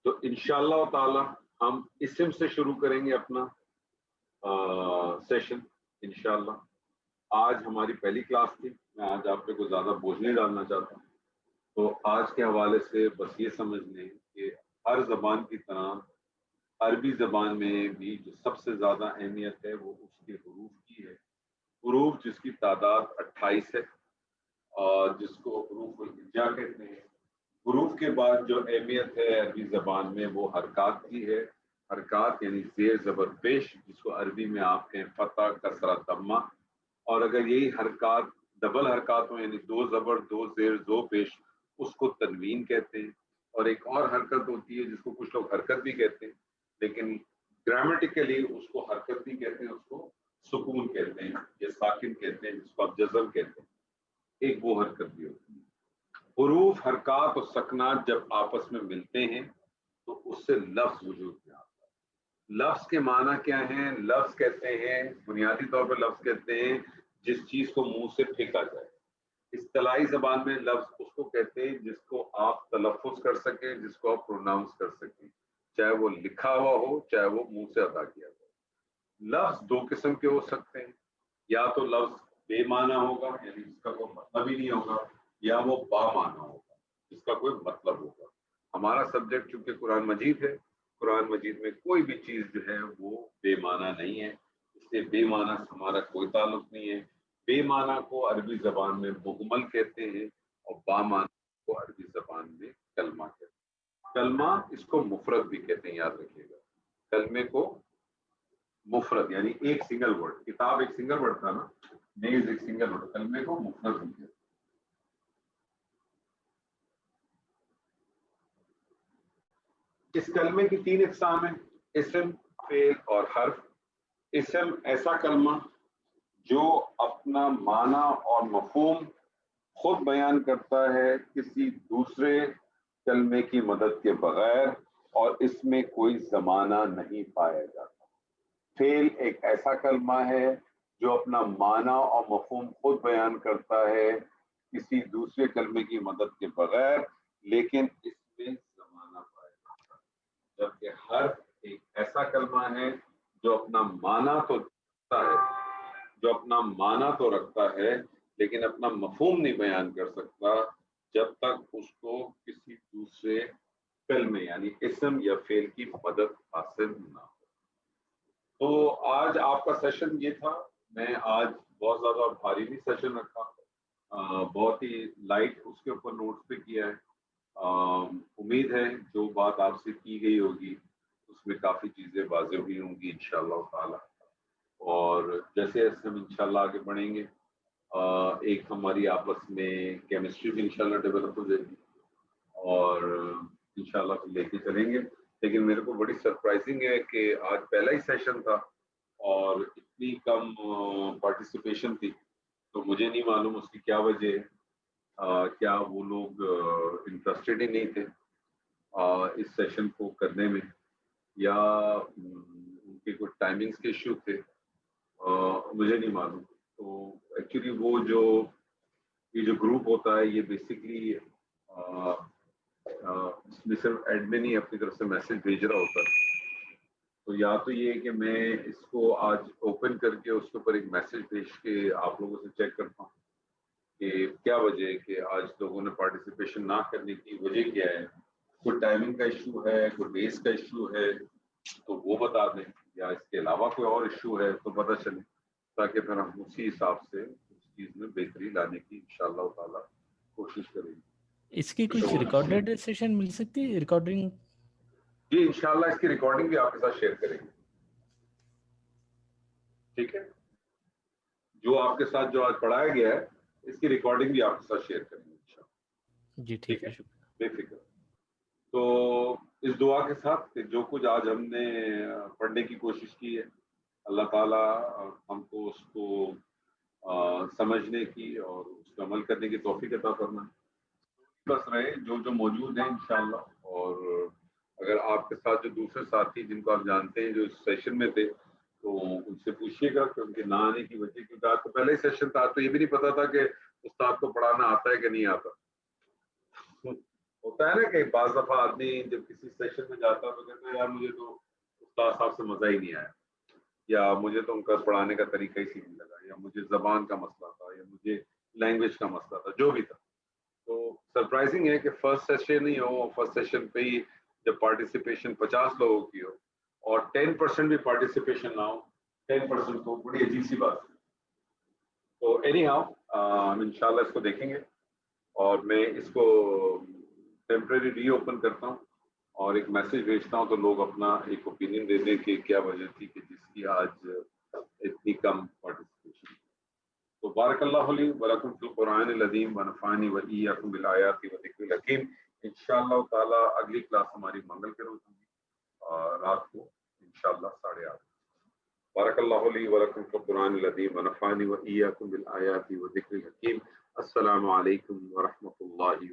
تو انشاءاللہ تعالی ہم اسم سے شروع کریں گے اپنا سیشن انشاءاللہ. آج ہماری پہلی کلاس تھی، میں آج آپ پہ کوئی زیادہ بوجھ نہیں ڈالنا چاہتا ہوں. تو آج کے حوالے سے بس یہ سمجھ لیں کہ ہر زبان کی طرح عربی زبان میں بھی جو سب سے زیادہ اہمیت ہے وہ اس کے حروف کی ہے. حروف جس کی تعداد 28 ہے اور جس کو حروف الہجا کہتے ہیں. حروف کے بعد جو اہمیت ہے عربی زبان میں وہ حرکات کی ہے. حرکات یعنی زیر زبر پیش، جس کو عربی میں آپ کہیں فتح، کسرہ، ضمہ. اور اگر یہی حرکات ڈبل حرکات ہوں یعنی 2 زبر 2 زیر 2 پیش، اس کو تنوین کہتے ہیں. اور ایک اور حرکت ہوتی ہے جس کو کچھ لوگ حرکت بھی کہتے ہیں لیکن گرامیٹیکلی اس کو حرکت نہیں کہتے ہیں، اس کو سکون کہتے ہیں یا ساکن کہتے ہیں جس کو آپ جزم کہتے ہیں. ایک وہ حرکت بھی ہوتی ہے. حروف، حرکات اور سکنات جب آپس میں ملتے ہیں تو اس سے لفظ وجود میں آتا ہے. لفظ کے معنی کیا ہیں؟ لفظ کہتے ہیں، بنیادی طور پر لفظ کہتے ہیں جس چیز کو منہ سے پھینکا جائے. اصطلاحی زبان میں لفظ اس کو کہتے ہیں جس کو آپ تلفظ کر سکیں، جس کو آپ پروناؤنس کر سکیں، چاہے وہ لکھا ہوا ہو چاہے وہ منہ سے ادا کیا جائے. لفظ 2 قسم کے ہو سکتے ہیں، یا تو لفظ بے معنی ہوگا یعنی جس کا کوئی مطلب ہی نہیں ہوگا، یا وہ با معنی ہوگا جس کا کوئی مطلب ہوگا. ہمارا سبجیکٹ چونکہ قرآن مجید ہے قرآن مجید میں کوئی بھی چیز جو ہے وہ بے معنی نہیں ہے، اس سے بے معنی سے ہمارا کوئی تعلق نہیں ہے۔ بے معنی کو عربی زبان میں مہمل کہتے ہیں اور با معنی کو عربی زبان میں کلمہ کہتے ہیں۔ کلمہ اس کو مفرد بھی کہتے ہیں، یاد رکھیے گا، کلمے کو مفرد یعنی ایک سنگل ورڈ، کتاب ایک سنگل ورڈ تھا نا، میز ایک سنگل ورڈ، کلمے کو مفرد بھی کہتے ہیں۔ اس کلمے کی 3 اقسام ہیں، اسم، فعل اور حرف۔ اسم ایسا کلمہ جو اپنا معنی اور مفہوم خود بیان کرتا ہے کسی دوسرے کلمے کی مدد کے بغیر اور اس میں کوئی زمانہ نہیں پایا جاتا۔ فعل ایک ایسا کلمہ ہے جو اپنا معنی اور مفہوم خود بیان کرتا ہے کسی دوسرے کلمے کی مدد کے بغیر لیکن اس میں زمانہ پایا جاتا ہے۔ جبکہ حرف ایک ایسا کلمہ ہے جو اپنا معنی تو رکھتا ہے، لیکن اپنا مفہوم نہیں بیان کر سکتا جب تک اس کو کسی دوسرے کلمے یعنی اسم یا فعل کی مدد حاصل نہ ہو۔ تو آج آپ کا سیشن یہ تھا، میں آج بہت زیادہ بھاری بھی سیشن رکھا، بہت ہی لائٹ اس کے اوپر نوٹس پہ کیا ہے۔ امید ہے جو بات آپ سے کی گئی ہوگی اس میں کافی چیزیں واضح ہوئی ہوں گی انشاءاللہ تعالی، اور جیسے جیسے ہم انشاءاللہ آگے بڑھیں گے ایک ہماری آپس میں کیمسٹری بھی انشاءاللہ ڈیولپ ہو جائے گی اور انشاءاللہ پھر لے کے چلیں گے۔ لیکن میرے کو بڑی سرپرائزنگ ہے کہ آج پہلا ہی سیشن تھا اور اتنی کم پارٹیسپیشن تھی، تو مجھے نہیں معلوم اس کی کیا وجہ ہے، کیا وہ لوگ انٹرسٹڈ ہی نہیں تھے اس سیشن کو کرنے میں، یا ان کے کوئی ٹائمنگز کے ایشو تھے، مجھے نہیں معلوم۔ تو ایکچولی وہ جو یہ جو گروپ ہوتا ہے یہ بیسکلی اس میں صرف ایڈمن ہی اپنی طرف سے میسج بھیج رہا ہوتا ہے، تو یا تو یہ کہ میں اس کو آج اوپن کر کے اس کے اوپر ایک میسج بھیج کے آپ لوگوں سے چیک کرتا ہوں کہ کیا وجہ ہے کہ آج لوگوں نے پارٹیسپیشن نہ کرنے کی وجہ کیا ہے، کوئی ٹائمنگ کا ایشو ہے، کوئی ڈیز کا ایشو ہے تو وہ بتا دیں، یا اس کے علاوہ کوئی اور ایشو ہے تو پتہ چلے، تاکہ پھر ہم اسی حساب سے اس چیز میں بہتری لانے کی انشاءاللہ تعالی کوشش کریں گے۔ اس کی کچھ ریکارڈیڈ سیشن مل سکتی ہے ریکارڈنگ؟ جی انشاءاللہ اس کی ریکارڈنگ بھی آپ کے ساتھ شیئر کریں گے، ٹھیک ہے؟ جو آپ کے ساتھ جو آج پڑھایا گیا ہے اس کی ریکارڈنگ بھی آپ کے ساتھ شیئر کریں گے انشاءاللہ۔ جی ٹھیک ہے، شکریہ، بے فکر۔ تو اس دعا کے ساتھ کہ جو کچھ آج ہم نے پڑھنے کی کوشش کی ہے اللہ تعالیٰ ہم کو اس کو سمجھنے کی اور اس کو عمل کرنے کی توفیق عطا فرمائے۔ بس رہے جو موجود ہیں انشاءاللہ، اور اگر آپ کے ساتھ جو دوسرے ساتھی جن کو آپ جانتے ہیں جو اس سیشن میں تھے تو ان سے پوچھیے گا کہ ان کے نہ آنے کی وجہ، کیونکہ آج تو پہلے ہی سیشن تھا تو یہ بھی نہیں پتا تھا کہ استاد کو پڑھانا آتا ہے کہ نہیں آتا۔ ہوتا ہے نا کہ بعض دفعہ آدمی جب کسی سیشن میں جاتا ہے تو کہتا ہے یار مجھے تو استاد صاحب سے مزہ ہی نہیں آیا، یا مجھے تو ان کا پڑھانے کا طریقہ ہی صحیح نہیں لگا، یا مجھے زبان کا مسئلہ تھا، یا مجھے لینگویج کا مسئلہ تھا، جو بھی تھا۔ تو سرپرائزنگ ہے کہ فرسٹ سیشن ہی ہو، فرسٹ سیشن پہ ہی جب پارٹیسپیشن 50 لوگوں کی ہو اور 10% بھی پارٹیسپیشن نہ ہو، 10% تو بڑی عجیب سی بات ہے۔ تو اینی ہاؤ ہم انشاءاللہ اس کو دیکھیں گے، اور میں اس کو ٹیمپریری ری اوپن کرتا ہوں اور ایک میسج بھیجتا ہوں تو لوگ اپنا ایک اوپینین دے دیں کہ کیا وجہ تھی کہ جس کی آج اتنی کم پارٹیسپیشن۔ تو بارک اللہ لی ولکم فی القرآن العظیم ونفعنی وإیاکم بالآیات وذکر الحکیم۔ انشاءاللہ تعالی اگلی کلاس ہماری منگل کے روز ہوگی رات کو انشاءاللہ 8:30۔ بارک اللہ لی ولکم فی القرآن العظیم ونفعنی وإیاکم بالآیات وذکر الحکیم۔ السلام علیکم ورحمۃ اللہ